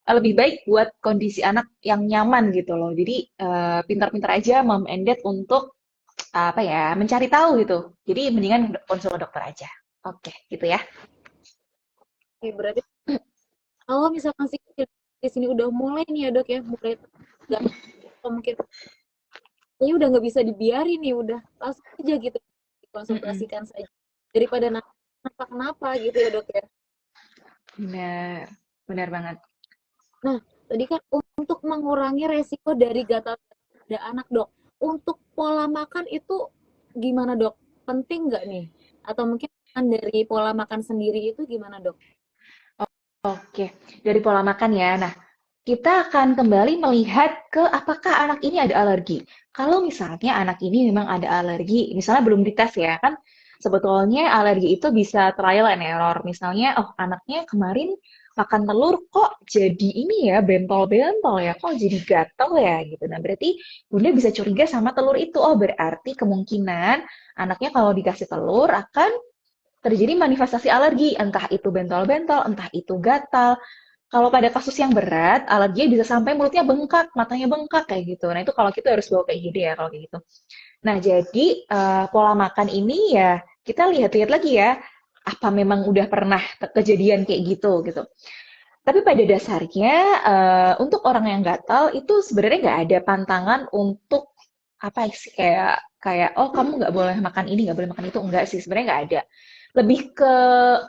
lebih baik buat kondisi anak yang nyaman gitu loh. Jadi pintar-pintar aja mom and dad untuk apa ya, mencari tahu gitu. Jadi mendingan konsul ke dokter aja. Oke, gitu ya. Oke, berarti kalau misalkan si kecil di sini udah mulai nih ya dok ya, mulai gak, mungkin ini udah nggak bisa dibiarin nih, udah langsung aja gitu Mm-mm. dikonsultasikan saja daripada kenapa gitu ya dok ya. Benar, benar banget. Nah, tadi kan untuk mengurangi resiko dari gatal pada anak, Dok. Untuk pola makan itu gimana, Dok? Penting nggak nih? Atau mungkin dari pola makan sendiri itu gimana, Dok? Oke, dari pola makan ya. Nah, kita akan kembali melihat ke apakah anak ini ada alergi. Kalau misalnya anak ini memang ada alergi, misalnya belum dites ya, kan sebetulnya alergi itu bisa trial and error. Misalnya, oh anaknya kemarin makan telur kok jadi ini ya, bentol-bentol ya, kok jadi gatel ya gitu. Nah, berarti Bunda bisa curiga sama telur itu. Oh, berarti kemungkinan anaknya kalau dikasih telur akan terjadi manifestasi alergi, entah itu bentol-bentol, entah itu gatal. Kalau pada kasus yang berat, alergi bisa sampai mulutnya bengkak, matanya bengkak kayak gitu. Nah, itu kalau kita harus bawa ke IGD ya kalau kayak gitu. Nah, jadi pola makan ini ya kita lihat-lihat lagi ya, apa memang udah pernah kejadian kayak gitu. Tapi pada dasarnya untuk orang yang gatal itu sebenarnya nggak ada pantangan untuk apa sih kayak kayak oh kamu nggak boleh makan ini nggak boleh makan itu enggak sih sebenarnya nggak ada lebih ke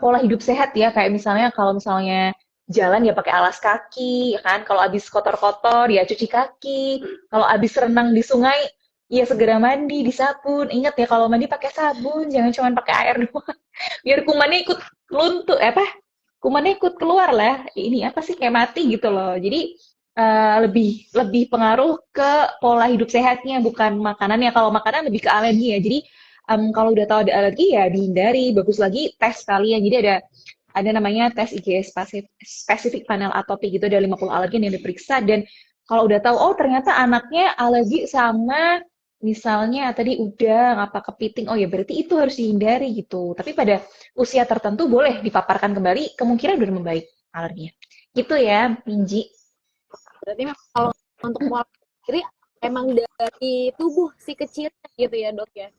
pola hidup sehat ya kayak misalnya kalau misalnya jalan ya pakai alas kaki ya kan kalau habis kotor-kotor ya cuci kaki kalau habis renang di sungai ya segera mandi di sabun ingat ya kalau mandi pakai sabun jangan cuma pakai air doang biar kumannya ikut luntur apa kumannya ikut keluar lah ini apa sih kayak mati gitu loh jadi lebih lebih pengaruh ke pola hidup sehatnya bukan makanannya kalau makanan lebih ke alergi ya jadi kalau udah tahu ada alergi ya dihindari bagus lagi tes kalian jadi ada namanya tes IgS spesifik panel atopi gitu ada 50 alergen yang diperiksa dan kalau udah tahu oh ternyata anaknya alergi sama misalnya tadi udang apa kepiting oh ya berarti itu harus dihindari gitu tapi pada usia tertentu boleh dipaparkan kembali kemungkinan udah membaik alerginya gitu ya Minji. Berarti memang kalau untuk pola sendiri emang dari tubuh si kecilnya gitu ya, Dok ya.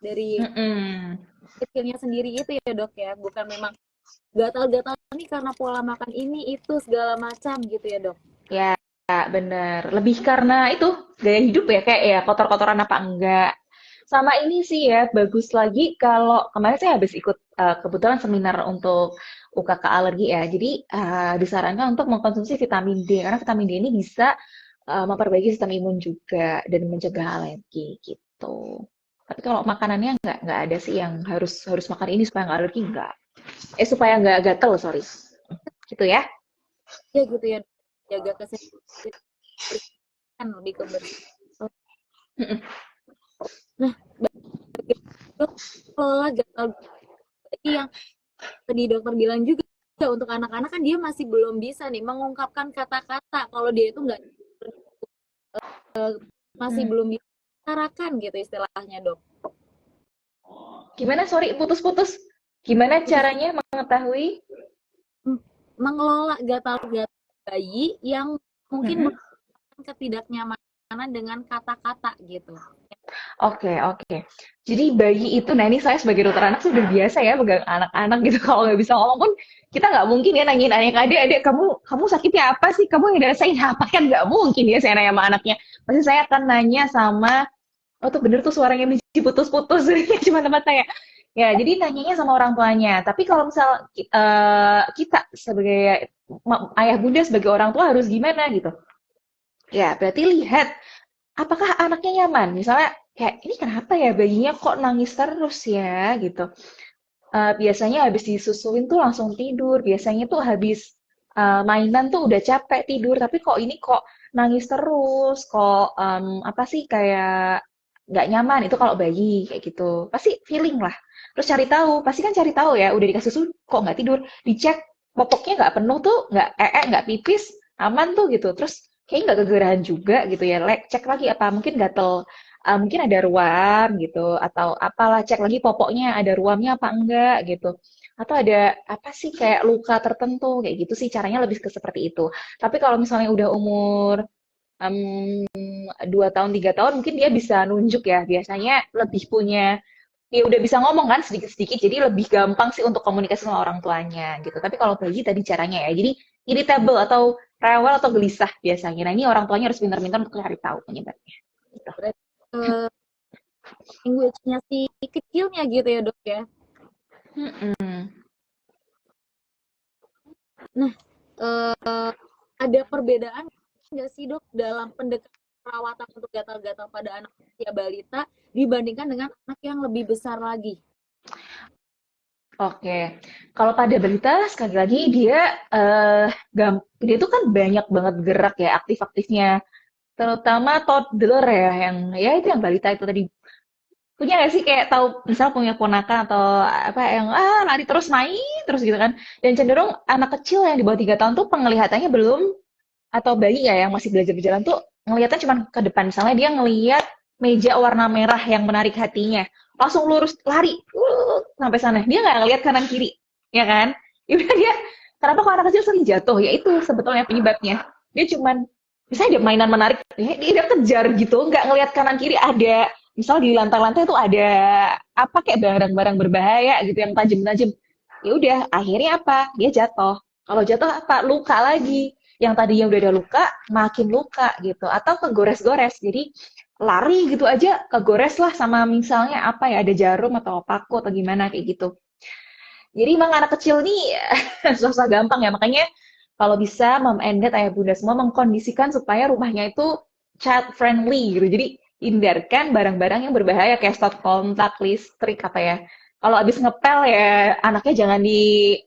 Dari Mm-mm. kecilnya sendiri itu ya, Dok ya. Bukan memang gatal-gatal ini karena pola makan ini itu segala macam gitu ya, Dok. Ya, bener. Lebih karena itu gaya hidup ya, kayak ya kotor-kotoran apa enggak. Sama ini sih ya, bagus lagi kalau kemarin saya habis ikut kebetulan seminar untuk UKK alergi ya. Jadi disarankan untuk mengkonsumsi vitamin D karena vitamin D ini bisa memperbaiki sistem imun juga dan mencegah alergi gitu. Tapi kalau makanannya nggak ada sih yang harus harus makan ini supaya nggak alergi nggak. Supaya nggak gatel sorry. Gitu ya. Ya gitu ya, jaga kesehatan lebih ke bersih. Nah, Dok, kelola gatal tadi yang tadi dokter bilang juga untuk anak-anak kan dia masih belum bisa nih mengungkapkan kata-kata kalau dia itu nggak masih Hmm. belum bisa utarakan gitu istilahnya, Dok. Gimana? Sorry, putus-putus. Gimana Putus caranya mengetahui? mengelola gatal-gatal bayi yang mungkin Mm-mm. menyebabkan ketidaknyamanan dengan kata-kata gitu. Oke, oke. Jadi bayi itu, nah ini saya sebagai dokter anak sudah biasa ya pegang anak-anak gitu. Kalau nggak bisa ngomong pun kita nggak mungkin ya nanyain adik-adik, adik kamu sakitnya apa sih? Kamu yang dirasain apa kan nggak mungkin ya saya nanya sama anaknya. Pasti saya akan nanya sama, oh tuh bener tuh suaranya Miji putus-putus, cuma tempat saya. Ya, jadi nanyanya sama orang tuanya. Tapi kalau misal kita sebagai ayah bunda sebagai orang tua harus gimana gitu? Ya, berarti lihat apakah anaknya nyaman. Misalnya kayak ini kenapa ya bayinya kok nangis terus ya gitu. Biasanya habis disusuin tuh langsung tidur. Biasanya tuh habis mainan tuh udah capek tidur. Tapi kok ini kok nangis terus. Kok apa sih kayak nggak nyaman. Itu kalau bayi kayak gitu. Pasti feeling lah. Terus cari tahu. Pasti kan cari tahu ya. Udah dikasih susu kok nggak tidur. Dicek popoknya nggak penuh tuh. Nggak pipis. Aman tuh gitu. Terus kayaknya nggak kegerahan juga gitu ya. Cek lagi apa mungkin gatel mungkin ada ruam gitu atau apalah cek lagi popoknya ada ruamnya apa enggak gitu atau ada apa sih kayak luka tertentu kayak gitu sih caranya lebih ke seperti itu tapi kalau misalnya udah umur 2 tahun 3 tahun mungkin dia bisa nunjuk ya biasanya lebih punya ya udah bisa ngomong kan sedikit-sedikit jadi lebih gampang sih untuk komunikasi sama orang tuanya gitu tapi kalau bayi tadi caranya ya jadi irritable atau rewel atau gelisah biasanya nah ini orang tuanya harus pintar-pintar untuk cari tahu penyebabnya gitu. Berarti language-nya si kecilnya gitu ya, Dok ya. Mm-mm. Nah, ada perbedaan nggak sih dok dalam pendekatan perawatan untuk gatal-gatal pada anak usia balita dibandingkan dengan anak yang lebih besar lagi? Oke, kalau pada balita sekali lagi dia dia itu kan banyak banget gerak ya aktif-aktifnya, terutama toddler ya yang ya itu yang balita itu tadi. Punya nggak sih kayak tahu misal punya ponakan atau apa yang lari terus main terus gitu kan? Dan cenderung anak kecil yang di bawah 3 tahun tuh penglihatannya belum atau bayi ya yang masih belajar berjalan tuh ngelihatnya cuma ke depan. Misalnya dia ngelihat meja warna merah yang menarik hatinya, langsung lurus lari sampai sana. Dia nggak ngelihat kanan kiri, ya kan? Ya udah dia. Kenapa kok anak kecil sering jatuh? Ya itu sebetulnya penyebabnya. Dia cuman misalnya dia mainan menarik, dia kejar gitu, nggak ngelihat kanan kiri ada. Misal di lantai-lantai tuh ada apa kayak barang-barang berbahaya gitu yang tajam-tajam. Ya udah, akhirnya apa? Dia jatuh. Kalau jatuh apa? Luka lagi. Yang tadinya udah ada luka, makin luka gitu. Atau kegores-gores. Jadi lari gitu aja kegores lah sama misalnya apa ya ada jarum atau paku atau gimana kayak gitu. Jadi emang anak kecil nih susah gampang ya. Makanya kalau bisa mom and dad ayah bunda semua mengkondisikan supaya rumahnya itu child friendly gitu. Jadi hindarkan barang-barang yang berbahaya kayak stop kontak listrik apa ya. Kalau abis ngepel ya anaknya jangan di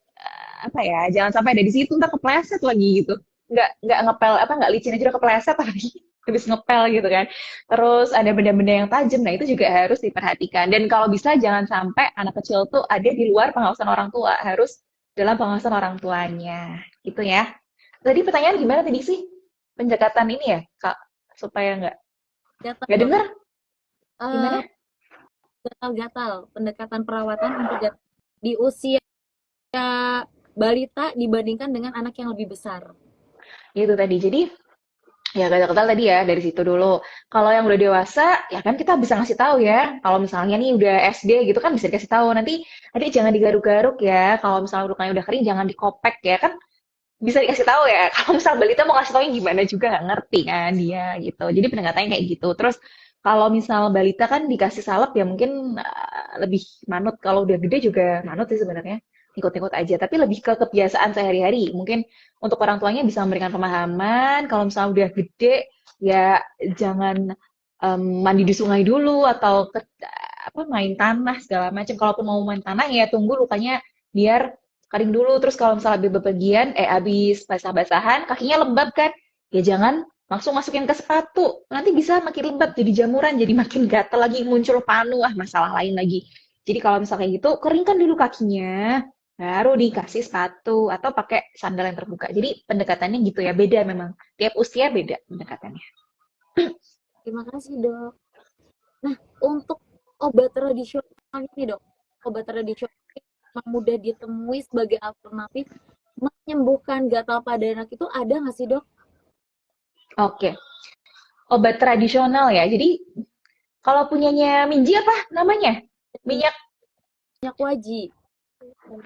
apa ya, jangan sampai ada di situ ntar kepleset lagi gitu. Nggak ngepel apa nggak licin aja udah kepleset lagi habis ngepel gitu kan. Terus ada benda-benda yang tajam, nah itu juga harus diperhatikan. Dan kalau bisa jangan sampai anak kecil tuh ada di luar pengawasan orang tua, harus dalam pengawasan orang tuanya, gitu ya. Tadi pertanyaan gimana tadi sih? Pendekatan ini ya, Kak, supaya Gatal nggak dok. dengar Eh, gimana? gatal-gatal pendekatan perawatan untuk gatal di usia balita dibandingkan dengan anak yang lebih besar. Itu tadi. Jadi ya gatal-gatal tadi ya dari situ dulu. Kalau yang udah dewasa, ya kan kita bisa ngasih tahu ya. Kalau misalnya nih udah SD gitu kan bisa dikasih tahu. Nanti adik jangan digaruk-garuk ya. Kalau misalnya lukanya udah kering jangan dikopek ya kan bisa dikasih tahu ya. Kalau misal balita mau ngasih taunya gimana juga nggak ngerti kan dia gitu. Jadi pendekatannya kayak gitu. Terus kalau misal balita kan dikasih salep ya mungkin lebih manut. Kalau udah gede juga manut sih sebenarnya. Ikut-ikut aja. Tapi lebih ke kebiasaan sehari-hari. Mungkin untuk orang tuanya bisa memberikan pemahaman. Kalau misalnya udah gede ya jangan mandi di sungai dulu atau apa main tanah segala macam. Kalaupun mau main tanah ya tunggu lukanya biar kering dulu. Terus kalau misalnya habis bepergian, habis basah-basahan, kakinya lembab kan, ya jangan langsung masukin ke sepatu. Nanti bisa makin lembab, jadi jamuran, jadi makin gatel lagi, muncul panu, masalah lain lagi. Jadi kalau misalnya kayak gitu, keringkan dulu kakinya, baru dikasih sepatu, atau pakai sandal yang terbuka. Jadi pendekatannya gitu ya, beda memang. Tiap usia beda pendekatannya. Terima kasih dok. Nah, untuk obat tradisional ini dok, obat tradisional yang mudah ditemui sebagai alternatif menyembuhkan gatal pada anak itu ada nggak sih dok? Oke, obat tradisional ya. Jadi kalau punyanya Minji apa namanya? Minyak. Minyak wajib.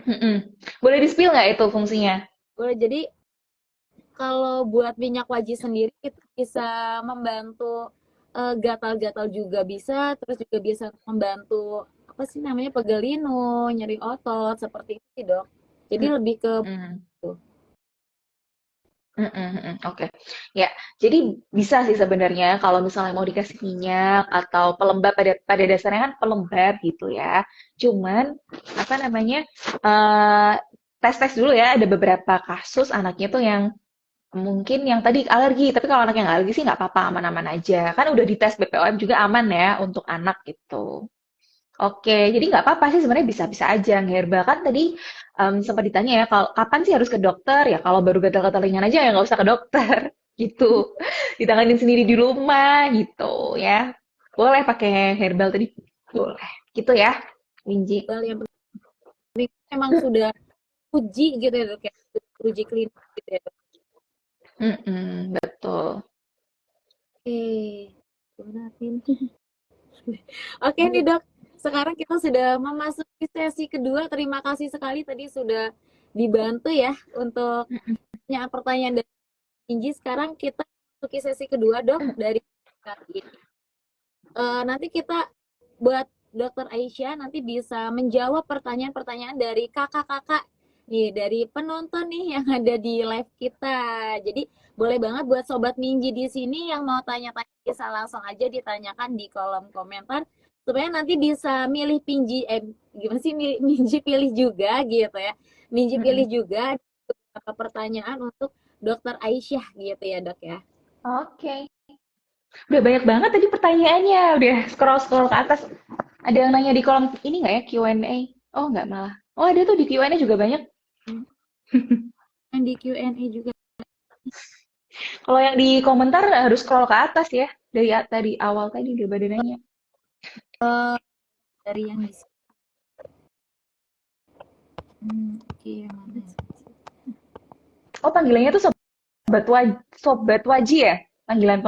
Mm-mm. Boleh di-spill nggak itu fungsinya? Boleh, jadi kalau buat minyak wajib sendiri itu bisa membantu gatal-gatal juga bisa, terus juga bisa membantu apa sih namanya pegel linu, nyeri otot seperti itu sih dok. Jadi lebih ke Mm. itu. Mhm mhm, oke. Ya, jadi bisa sih sebenarnya kalau misalnya mau dikasih minyak atau pelembab pada dasarnya kan pelembab gitu ya. Cuman apa namanya tes-tes dulu ya. Ada beberapa kasus anaknya tuh yang mungkin yang tadi alergi, tapi kalau anak yang nggak alergi sih nggak apa-apa, aman-aman aja. Kan udah dites BPOM juga aman ya untuk anak gitu. Oke, jadi nggak apa-apa sih sebenarnya bisa-bisa aja. Herbal kan tadi sempat ditanya ya, kalau kapan sih harus ke dokter? Ya kalau baru gatal-gatal ringan aja ya nggak usah ke dokter, gitu. Ditanganin sendiri di rumah, gitu ya. Boleh pakai herbal tadi, boleh. Gitu ya, Minji. Hal yang penting memang sudah uji gitu ya dok ya, uji klinis gitu ya dok. Mm-mm, betul. Oke, benarin. Oke nih dok, sekarang kita sudah memasuki sesi kedua. Terima kasih sekali tadi sudah dibantu ya untuk pertanyaan dari Inji. Sekarang kita memasuki sesi kedua dok dari kali ini. Nanti kita buat Dokter Aisyah nanti bisa menjawab pertanyaan-pertanyaan dari kakak-kakak nih dari penonton nih yang ada di live kita. Jadi boleh banget buat Sobat Minji di sini yang mau tanya-tanya bisa langsung aja ditanyakan di kolom komentar supaya nanti bisa milih Pinji gimana sih Minji pilih juga gitu ya. Minji pilih Mm-mm. juga beberapa pertanyaan untuk Dokter Aisyah gitu ya dok ya. Oke. Udah banyak banget tadi pertanyaannya. Udah scroll-scroll ke atas. Ada yang nanya di kolom ini nggak ya Q&A? Oh nggak malah. Oh ada tuh di Q&A juga banyak. Dan di Q&A juga. Kalau yang di komentar harus scroll ke atas ya. Dari awal tadi udah pada nanya. Dari yang di sini. Oke, yang mana ya? Oh panggilannya tuh Sobat Waji ya? Panggilan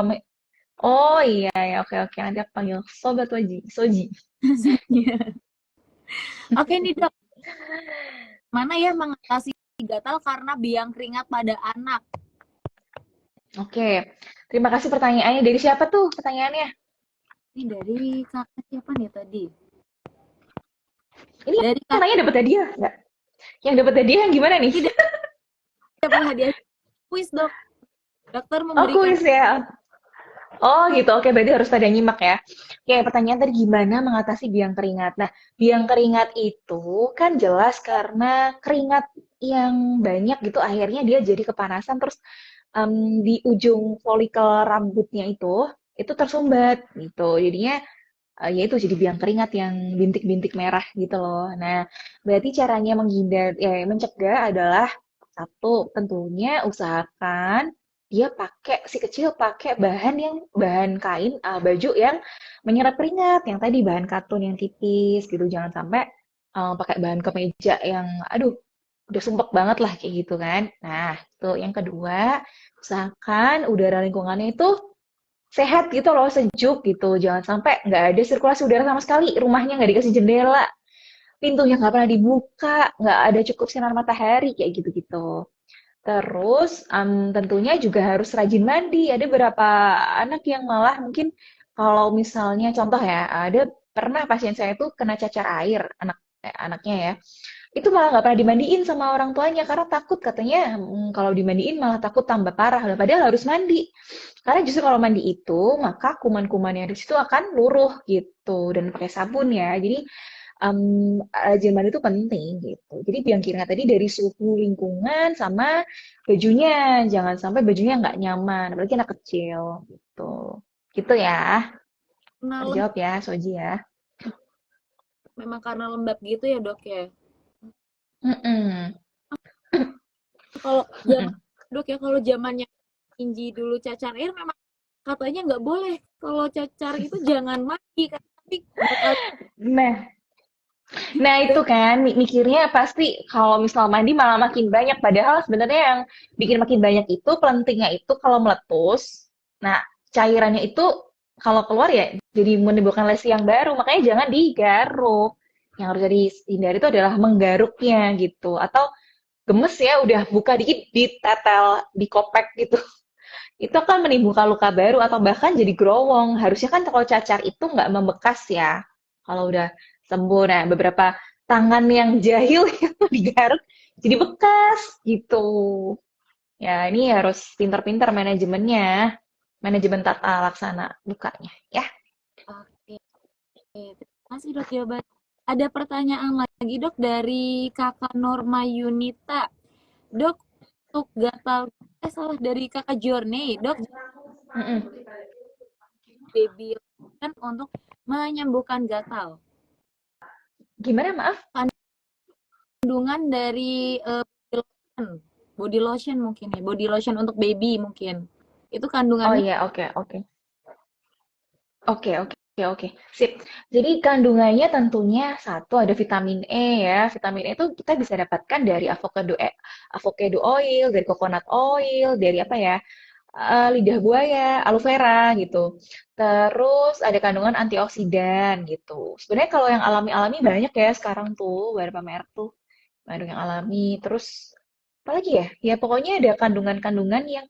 Oh iya ya oke oke nanti aku panggil Sobat Waji, Soji. Oke nih dok, mana ya mengatasi gatal karena biang keringat pada anak? Oke. Terima kasih pertanyaannya. Dari siapa tuh pertanyaannya? Ini dari kakak siapa nih tadi? Ini Dari yang kakak nanya dapat hadiah nggak? Yang dapat hadiah yang gimana nih? ini dapat hadiah kuis dok. Dokter Oh memberikan kuis ya. Oh gitu, oke berarti harus pada nyimak ya. Oke, pertanyaan tadi gimana mengatasi biang keringat? Nah, biang keringat itu kan jelas karena keringat yang banyak gitu akhirnya dia jadi kepanasan terus di ujung folikel rambutnya itu tersumbat gitu. Jadinya ya itu jadi biang keringat yang bintik-bintik merah gitu loh. Nah, berarti caranya mencegah adalah satu, tentunya usahakan dia pakai si kecil pakai bahan kain baju yang menyerap keringat, yang tadi bahan katun yang tipis gitu. Jangan sampai pakai bahan kemeja yang aduh udah sumpek banget lah kayak gitu kan. Nah, itu yang kedua, usahakan udara lingkungannya itu sehat gitu loh, sejuk gitu. Jangan sampai nggak ada sirkulasi udara sama sekali, rumahnya nggak dikasih jendela, pintunya nggak pernah dibuka, nggak ada cukup sinar matahari, kayak gitu-gitu. Terus tentunya juga harus rajin mandi. Ada beberapa anak yang malah mungkin kalau misalnya contoh ya, ada pernah pasien saya tuh kena cacar air, anaknya ya. Itu malah nggak pernah dimandiin sama orang tuanya karena takut katanya kalau dimandiin malah takut tambah parah. Nah, padahal harus mandi. Karena justru kalau mandi itu maka kuman-kuman yang di situ akan luruh gitu dan pakai sabun ya. Jadi rajin mandi itu penting gitu. Jadi biang keringat tadi dari suhu lingkungan sama bajunya. Jangan sampai bajunya nggak nyaman, apalagi anak kecil gitu. Gitu ya. karena Terjawab ya, Soji ya. memang karena lembab gitu ya dok ya. Mm-mm. Kalau zaman Mm-mm. dok ya kalau zamannya Inji dulu cacar air memang katanya nggak boleh kalau cacar itu jangan mandi kan tapi bakal Nah, Nah, itu kan mikirnya pasti kalau misal mandi malah makin banyak. Padahal sebenarnya yang bikin makin banyak itu pelentingnya itu kalau meletus. Nah, cairannya itu kalau keluar ya jadi menimbulkan lesi yang baru. Makanya jangan digaruk. Yang harus dihindari itu adalah menggaruknya gitu. Atau gemes ya udah buka dikit ditetel, dikopek gitu. Itu akan menimbulkan luka baru atau bahkan jadi growong. Harusnya kan kalau cacar itu nggak membekas ya. Kalau udah sembuh. Nah, beberapa tangan yang jahil itu digaruk jadi bekas gitu. Ya, ini harus pintar-pintar manajemennya. Manajemen tata laksana lukanya. Ya. oke. Terima kasih dok jawaban. Ada pertanyaan lagi dok dari kakak Norma Yunita. Dok, untuk gatal, salah dari kakak Journey. Dok, Mm-mm. baby lotion untuk menyembuhkan gatal. Gimana maaf? Kandungan dari body lotion mungkin ya, body lotion untuk baby mungkin. Itu Oh kandungannya iya, oke, oke. Oke, oke, oke. Sip. Jadi kandungannya tentunya satu ada vitamin E ya. Vitamin E itu kita bisa dapatkan dari avocado oil, dari coconut oil, dari apa ya? Lidah buaya, aloe vera gitu. Terus ada kandungan antioksidan gitu. Sebenarnya kalau yang alami-alami banyak ya sekarang tuh, beberapa merek tuh kandung yang alami. Terus apa lagi ya? Ya pokoknya ada kandungan-kandungan yang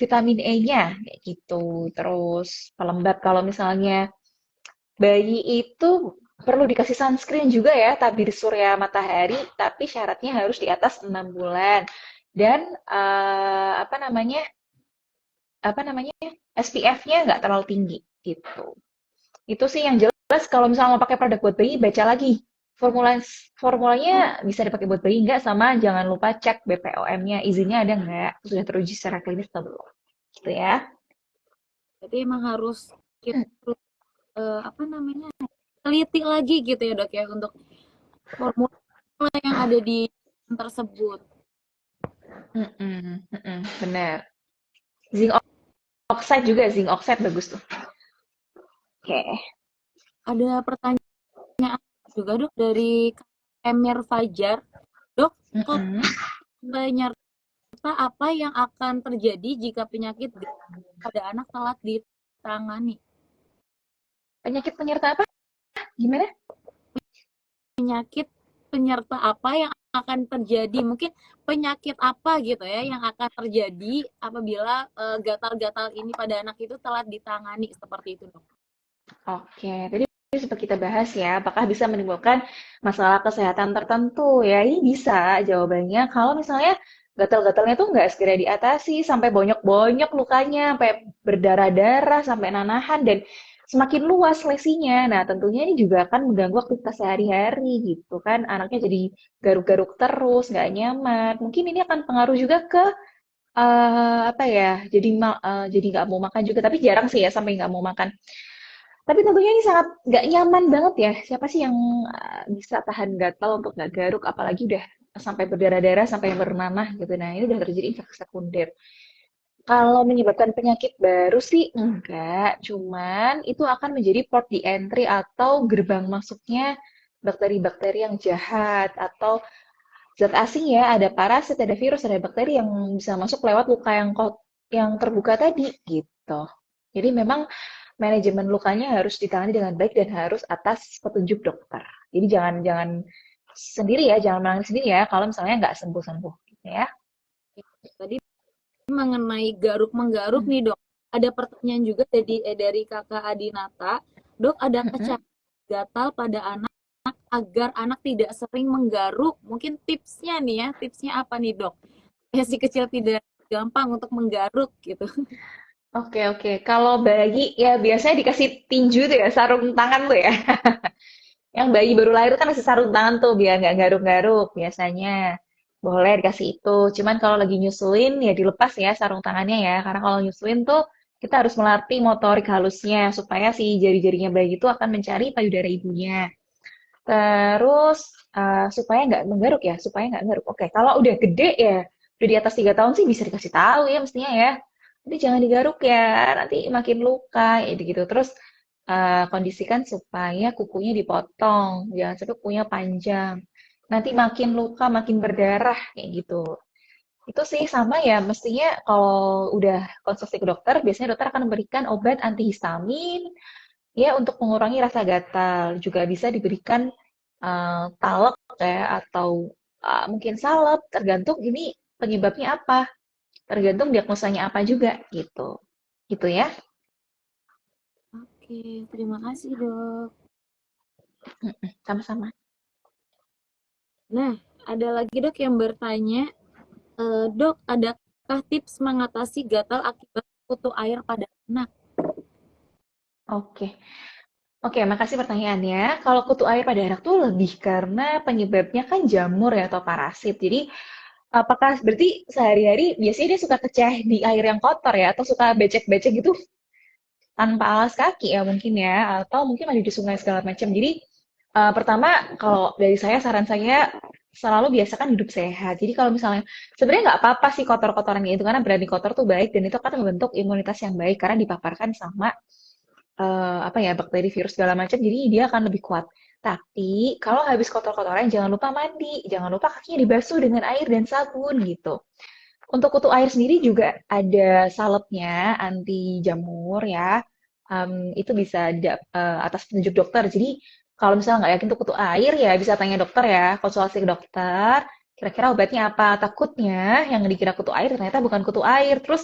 vitamin E-nya kayak gitu. Terus pelembab kalau misalnya bayi itu perlu dikasih sunscreen juga ya, tabir surya matahari, tapi syaratnya harus di atas 6 bulan. Dan apa namanya SPF-nya nggak terlalu tinggi gitu. Itu sih yang jelas. Kalau misalnya mau pakai produk buat bayi, baca lagi formula formulanya bisa dipakai buat bayi nggak, sama jangan lupa cek BPOM-nya, izinnya ada nggak, sudah teruji secara klinis atau belum, gitu ya. Berarti emang harus kita terus, apa namanya, teliti lagi gitu ya dok ya untuk formula yang ada di tersebut. Mm-mm, mm-mm, benar. Zinc oxide juga, zinc oxide bagus tuh. Oke. Ada pertanyaan juga dok dari Emir Fajar. Dok, kok Mm-mm. penyerta apa yang akan terjadi jika penyakit pada anak telat ditangani? Penyakit penyerta apa? Gimana? Penyakit penyerta apa yang akan terjadi? Mungkin penyakit apa gitu ya yang akan terjadi apabila gatal-gatal ini pada anak itu telat ditangani seperti itu dok? Oke, tadi sempat kita bahas ya, apakah bisa menimbulkan masalah kesehatan tertentu ya? Ini bisa jawabannya kalau misalnya gatal-gatalnya tuh nggak segera diatasi, sampai bonyok-bonyok lukanya, sampai berdarah-darah, sampai nanahan, dan semakin luas lesinya. Nah, tentunya ini juga akan mengganggu aktivitas sehari-hari gitu kan. Anaknya jadi garuk-garuk terus, nggak nyaman. Mungkin ini akan pengaruh juga ke apa ya? Jadi nggak mau makan juga. Tapi jarang sih ya sampai nggak mau makan. Tapi tentunya ini sangat nggak nyaman banget ya. Siapa sih yang bisa tahan gatal untuk nggak garuk, apalagi udah sampai berdarah-darah, sampai bernanah gitu. Nah, ini udah terjadi infeksi sekunder. Kalau menyebabkan penyakit baru sih enggak, cuman itu akan menjadi port di entry atau gerbang masuknya bakteri-bakteri yang jahat atau zat asing ya, ada parasit, ada virus, ada bakteri yang bisa masuk lewat luka yang terbuka tadi gitu. Jadi memang manajemen lukanya harus ditangani dengan baik dan harus atas petunjuk dokter. Jadi jangan jangan sendiri ya, jangan menangani sendiri ya kalau misalnya nggak sembuh-sembuh gitu ya. Tadi mengenai garuk menggaruk nih dok. Ada pertanyaan juga dari kakak Adinata. Dok, ada Mm-mm. gatal pada anak agar anak tidak sering menggaruk. Mungkin tipsnya nih ya, tipsnya apa nih dok? Ya si kecil tidak gampang untuk menggaruk gitu. Oke, oke. Kalau bayi ya biasanya dikasih tinju tuh ya, sarung tangan tuh ya. Yang bayi baru lahir kan kasih sarung tangan tuh biar nggak garuk-garuk biasanya. Boleh dikasih itu. Cuman kalau lagi nyusuin ya dilepas ya sarung tangannya ya. Karena kalau nyusuin tuh kita harus melatih motorik halusnya supaya si jari-jarinya bayi itu akan mencari payudara ibunya. Terus supaya nggak menggaruk ya, supaya nggak menggaruk. Oke, kalau udah gede ya, udah di atas 3 tahun sih bisa dikasih tahu ya mestinya ya. Jadi jangan digaruk ya, nanti makin luka, ya gitu. Terus kondisikan supaya kukunya dipotong, jangan sampai kukunya panjang. Nanti makin luka, makin berdarah, kayak gitu. Itu sih sama ya, mestinya kalau udah konsultasi ke dokter, biasanya dokter akan memberikan obat antihistamin, ya untuk mengurangi rasa gatal. Juga bisa diberikan talek ya, atau mungkin salep, tergantung ini penyebabnya apa, tergantung diagnosanya apa juga gitu. Gitu ya. Oke, terima kasih dok. Sama-sama. Nah, ada lagi dok yang bertanya, dok, adakah tips mengatasi gatal akibat kutu air pada anak? Oke. Oke, makasih pertanyaannya. Kalau kutu air pada anak tuh lebih karena penyebabnya kan jamur ya atau parasit. Jadi apakah berarti sehari-hari biasanya dia suka keceh di air yang kotor ya, atau suka becek-becek gitu tanpa alas kaki ya mungkin ya, atau mungkin ada di sungai segala macam. Jadi pertama kalau dari saya saran saya selalu biasakan hidup sehat. Jadi kalau misalnya sebenarnya nggak apa-apa sih kotor-kotoran itu karena berani kotor tuh baik dan itu akan membentuk imunitas yang baik karena dipaparkan sama apa ya bakteri virus segala macam jadi dia akan lebih kuat. Tapi kalau habis kotor-kotoran jangan lupa mandi, jangan lupa kakinya dibasuh dengan air dan sabun gitu. Untuk kutu air sendiri juga ada salepnya anti jamur ya. Itu bisa atas petunjuk dokter. Jadi kalau misalnya nggak yakin tuh kutu air ya bisa tanya dokter ya, konsultasi ke dokter. Kira-kira obatnya apa? Takutnya yang dikira kutu air ternyata bukan kutu air. Terus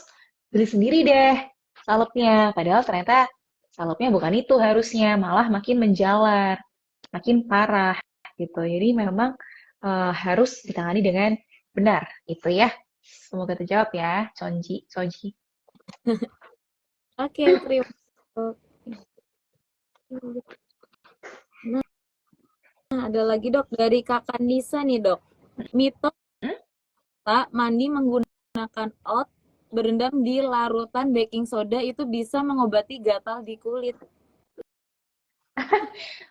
beli sendiri deh salepnya. Padahal ternyata salepnya bukan itu harusnya, malah makin menjalar. makin parah gitu. Jadi memang harus ditangani dengan benar itu ya. Semoga terjawab ya, Soji. Oke, terima kasih. Nah, ada lagi dok dari Kakak Nisa nih dok. Mitos Hmm? tak mandi menggunakan oat berendam di larutan baking soda itu bisa mengobati gatal di kulit.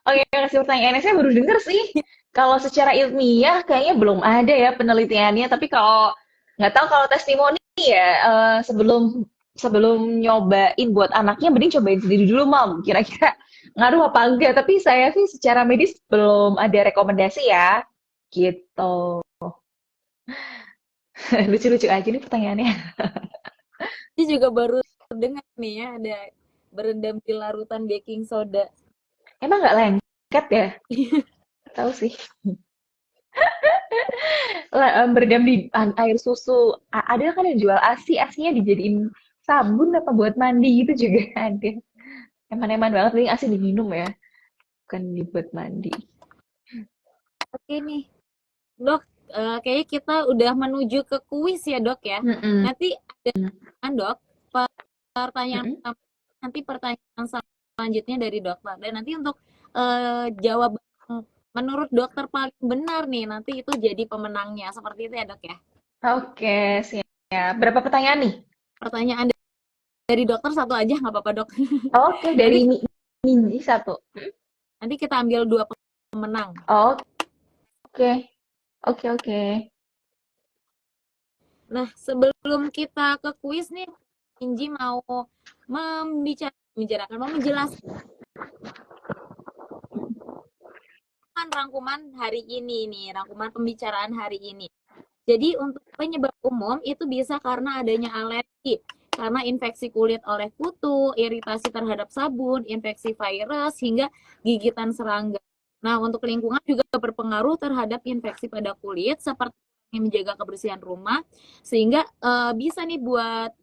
Oke, kasih pertanyaannya saya baru denger sih. Kalau secara ilmiah kayaknya belum ada ya penelitiannya, tapi kalau nggak tahu kalau testimoni ya sebelum sebelum nyobain buat anaknya mending cobain sendiri dulu mam. Kira-kira ngaruh apa enggak? Tapi saya sih secara medis belum ada rekomendasi ya. Gitu. Lucu-lucu aja nih pertanyaannya. Ini juga baru dengar nih ya ada berendam di larutan baking soda. Emang nggak lengket ya? Tahu sih. Berendam di air susu. Ada kan yang jual ASI, asinya dijadiin sabun apa buat mandi gitu juga ada. Eman-eman banget, paling ASI diminum ya, bukan dibuat mandi. Oke nih, dok, kayaknya kita udah menuju ke kuis ya dok ya. Mm-mm. Nanti ada dok pertanyaan Mm-mm. pertama, nanti pertanyaan selanjutnya dari dokter. Dan nanti untuk jawaban menurut dokter paling benar nih, nanti itu jadi pemenangnya. Seperti itu ya dok ya. Oke, siap. Berapa pertanyaan nih? Pertanyaan dari dokter satu aja nggak apa-apa dok. Oke, Nanti dari Minji satu. nanti kita ambil dua pemenang. Oke, oke. Nah, sebelum kita ke kuis nih, Inji mau menjelaskan rangkuman hari ini nih, rangkuman pembicaraan hari ini. Jadi untuk penyebab umum itu bisa karena adanya alergi, karena infeksi kulit oleh kutu, iritasi terhadap sabun, infeksi virus, hingga gigitan serangga. Nah, untuk lingkungan juga berpengaruh terhadap infeksi pada kulit, seperti menjaga kebersihan rumah, sehingga bisa nih buat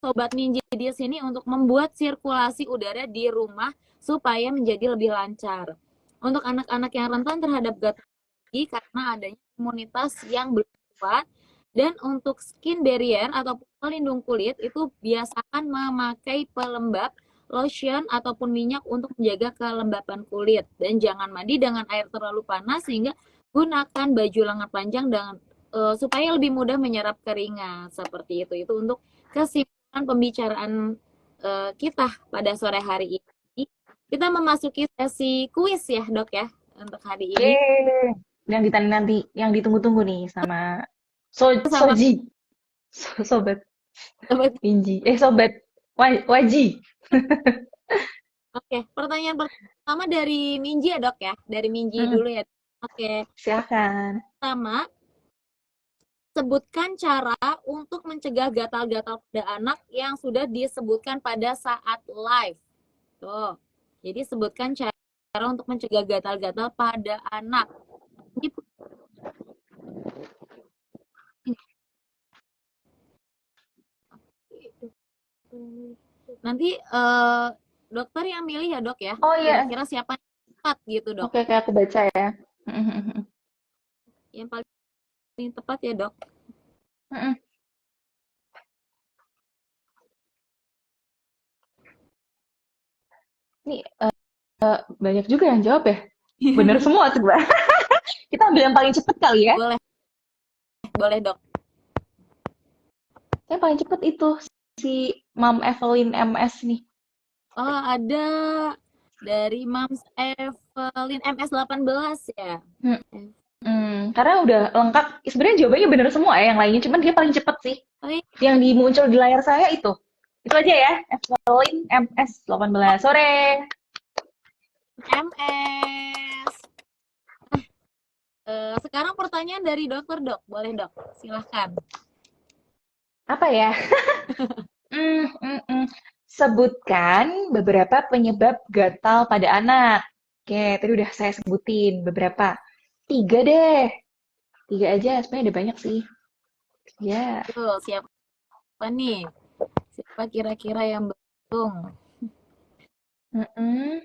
Sobat Ninja di sini untuk membuat sirkulasi udara di rumah supaya menjadi lebih lancar. Untuk anak-anak yang rentan terhadap gatal karena adanya imunitas yang belum kuat, dan untuk skin barrier atau pelindung kulit itu biasakan memakai pelembab, lotion ataupun minyak untuk menjaga kelembapan kulit, dan jangan mandi dengan air terlalu panas, sehingga gunakan baju lengan panjang dan supaya lebih mudah menyerap keringat seperti itu. Itu untuk kesimpulan pembicaraan kita pada sore hari ini. Kita memasuki sesi kuis ya dok ya untuk hari ini. Yeay. Yang nanti yang ditunggu-tunggu nih sama Sama Soji, sobat sobat. Minji. Sobat Waji. Oke, pertanyaan pertama dari Minji ya dok ya, dari Minji Mm, dulu ya. Oke, silakan. pertama, sebutkan cara untuk mencegah gatal-gatal pada anak yang sudah disebutkan pada saat live. Tuh. Jadi sebutkan cara untuk mencegah gatal-gatal pada anak. Nanti dokter yang milih ya dok ya. Oh iya, Kira-kira siapa yang tepat gitu dok. oke, kayak aku baca ya. Yang paling tepat ya dok. Nih, banyak juga yang jawab ya. Bener semua coba. Kita ambil yang paling cepet kali ya. Boleh, boleh dok. Yang paling cepet itu si Mam Evelyn MS nih. Oh ada dari Mams Evelyn MS 18 ya. Hmm, karena udah lengkap. Sebenarnya jawabannya bener semua ya yang lainnya. Cuman dia paling cepet sih. Oke, Yang muncul di layar saya itu. Itu aja ya. Evelyn MS 18. Sore. MS. Sekarang pertanyaan dari dokter dok. Boleh dok, silahkan. Apa ya? Hmm, hmm, hmm. Sebutkan beberapa penyebab gatal pada anak. Oke, tadi udah saya sebutin beberapa. Tiga deh. Tiga aja, sebenarnya ada banyak sih. Ya, Tuh, siapa nih? Siapa kira-kira yang beruntung? mm-mm.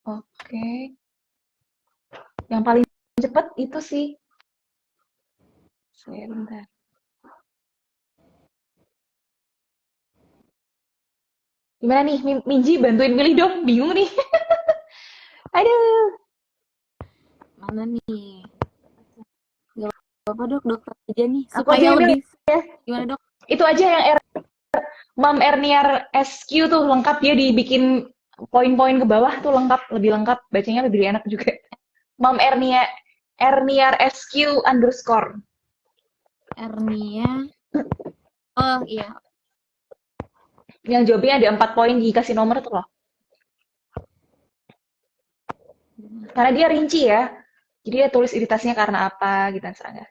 Oke. Yang paling cepat itu sih. Sebentar. Gimana nih, Minji bantuin milih dong. Bingung nih. Aduh. Mana nih? Gak apa-apa dok, dokter aja nih Aku aja supaya yang milih. lebih gimana dok? Itu aja yang Mam Erniar SQ tuh lengkap ya dibikin poin-poin ke bawah tuh lengkap, lebih lengkap. Bacanya lebih enak juga. Mam Erniar SQ underscore. Ernia. Oh iya. Yang jawabnya ada 4 poin dikasih nomor tuh loh. Karena dia rinci ya. Jadi dia tulis iritasinya karena apa gitu serangga.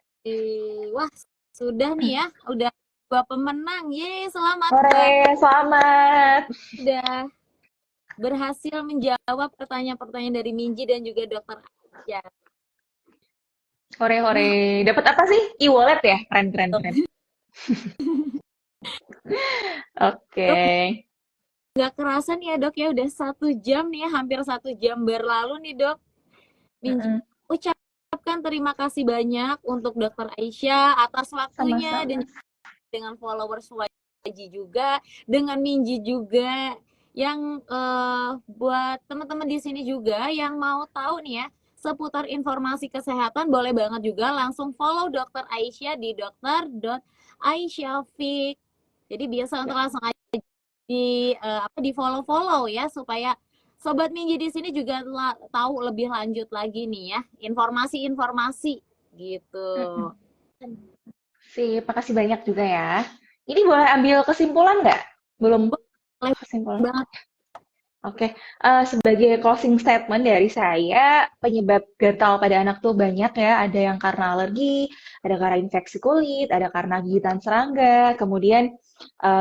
Wah, sudah nih ya, udah dua pemenang. Yeay, selamat Mbak. Hore, selamat. Udah berhasil menjawab pertanyaan-pertanyaan dari Minji dan juga dokter Aja. Hore, hore. Wah, Dapat apa sih? E-wallet ya? Keren, keren, keren. Oke. dok, nggak kerasa nih ya dok ya, udah 1 jam nih ya, hampir 1 jam berlalu nih dok. Minji Mm-mm. ucapkan terima kasih banyak untuk dokter Aisyah atas waktunya Sama-sama. dan dengan followers Waji juga, dengan Minji juga, yang buat teman-teman di sini juga yang mau tahu nih ya seputar informasi kesehatan, boleh banget juga langsung follow dokter Aisyah di dokter.aisyafik. Jadi biasa untuk langsung aja di follow-follow ya supaya sobat Minji di sini juga tahu lebih lanjut lagi nih ya informasi-informasi gitu. Mm-mm. Sip, makasih banyak juga ya. Ini boleh ambil kesimpulan nggak? Belum Boleh kesimpulan. banget. Oke, sebagai closing statement dari saya, penyebab gatal pada anak tuh banyak ya. Ada yang karena alergi, ada karena infeksi kulit, ada karena gigitan serangga, kemudian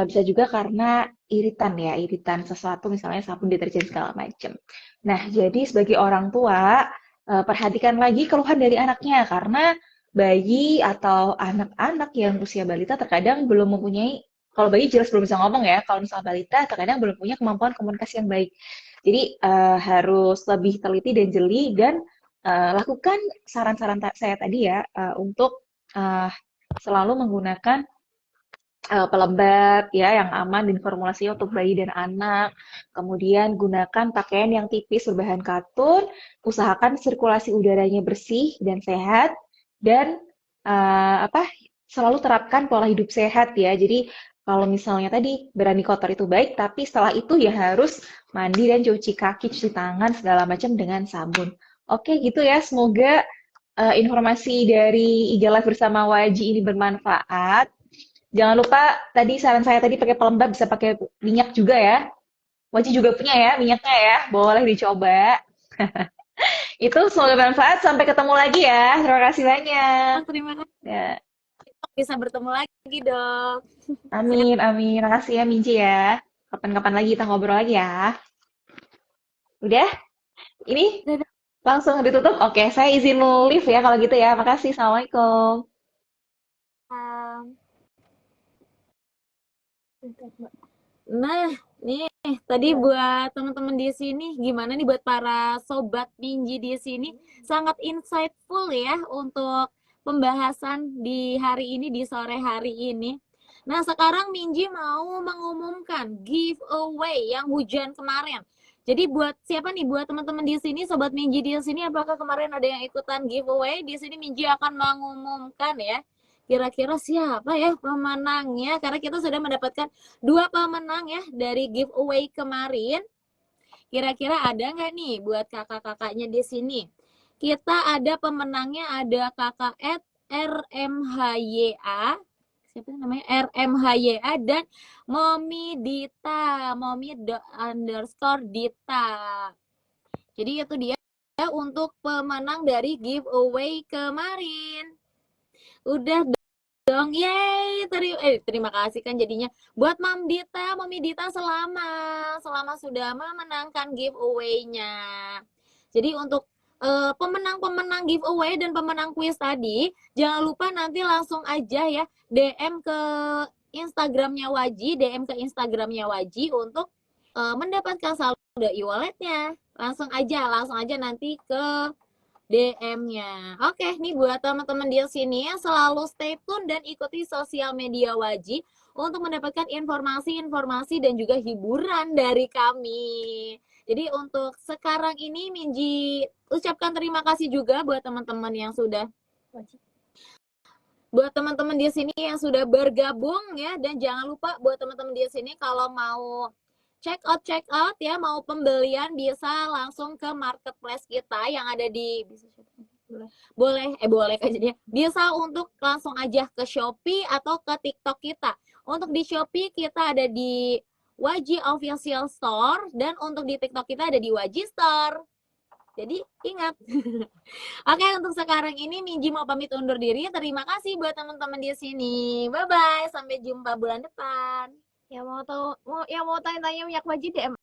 bisa juga karena iritan ya, iritan sesuatu misalnya sabun, deterjen segala macam. Nah, jadi sebagai orang tua, perhatikan lagi keluhan dari anaknya karena bayi atau anak-anak yang usia balita terkadang belum mempunyai, kalau bayi jelas belum bisa ngomong ya, kalau misalnya balita terkadang belum punya kemampuan komunikasi yang baik. Jadi harus lebih teliti dan jeli dan lakukan saran-saran saya tadi ya untuk eh, selalu menggunakan pelembab ya yang aman dan formulasinya untuk bayi dan anak. Kemudian gunakan pakaian yang tipis berbahan katun, usahakan sirkulasi udaranya bersih dan sehat dan apa selalu terapkan pola hidup sehat ya. Jadi kalau misalnya tadi berani kotor itu baik, tapi setelah itu ya harus mandi dan cuci kaki, cuci tangan segala macam dengan sabun. Oke, gitu ya. Semoga informasi dari Iga Live bersama Waji ini bermanfaat. Jangan lupa tadi saran saya tadi pakai pelembab bisa pakai minyak juga ya. Waji juga punya ya minyaknya ya. Boleh dicoba. Itu semoga bermanfaat. Sampai ketemu lagi ya. Terima kasih banyak. Terima kasih Ya. bisa bertemu lagi dok. Sehat. Amin, amin. Makasih ya Minci ya. Kapan-kapan lagi kita ngobrol lagi ya. Udah? Ini Dadah. langsung ditutup. Oke, saya izin live ya kalau gitu ya. Makasih. Assalamualaikum. Nah, nih tadi buat teman-teman di sini gimana nih buat para sobat Minji di sini, sangat insightful ya untuk pembahasan di hari ini, di sore hari ini. Nah, sekarang Minji mau mengumumkan giveaway yang hujan kemarin. Jadi buat siapa nih buat teman-teman di sini, sobat Minji di sini, apakah kemarin ada yang ikutan giveaway? Di sini Minji akan mengumumkan ya. Kira-kira siapa ya pemenangnya? Karena kita sudah mendapatkan 2 pemenang ya dari giveaway kemarin. Kira-kira ada nggak nih buat kakak-kakaknya di sini? Kita ada pemenangnya, ada kakak RMHYA. Siapa namanya? RMHYA dan Momi Dita. Momi_Dita. Jadi itu dia untuk pemenang dari giveaway kemarin. Udah dong, yeay, terima kasih kan jadinya buat Mami Dita selama sudah memenangkan giveaway-nya. Jadi untuk pemenang-pemenang giveaway dan pemenang kuis tadi, jangan lupa nanti langsung aja ya DM ke Instagramnya Waji untuk mendapatkan saldo e-walletnya. langsung aja nanti ke DM-nya. Oke, nih buat teman-teman di sini selalu stay tune dan ikuti sosial media Waji untuk mendapatkan informasi-informasi dan juga hiburan dari kami. Jadi untuk sekarang ini Minji ucapkan terima kasih juga buat teman-teman yang sudah di sini yang sudah bergabung ya, dan jangan lupa buat teman-teman di sini kalau mau check out ya, mau pembelian bisa langsung ke marketplace kita yang ada di boleh kan jadinya bisa untuk langsung aja ke Shopee atau ke TikTok kita. Untuk di Shopee kita ada di Waji Official Store dan untuk di TikTok kita ada di Waji Store. Jadi ingat. Oke, untuk sekarang ini Minji mau pamit undur diri. Terima kasih buat teman-teman di sini. Bye bye, sampai jumpa bulan depan. Yang mau tahu, yang mau tanya-tanya minyak wajib DM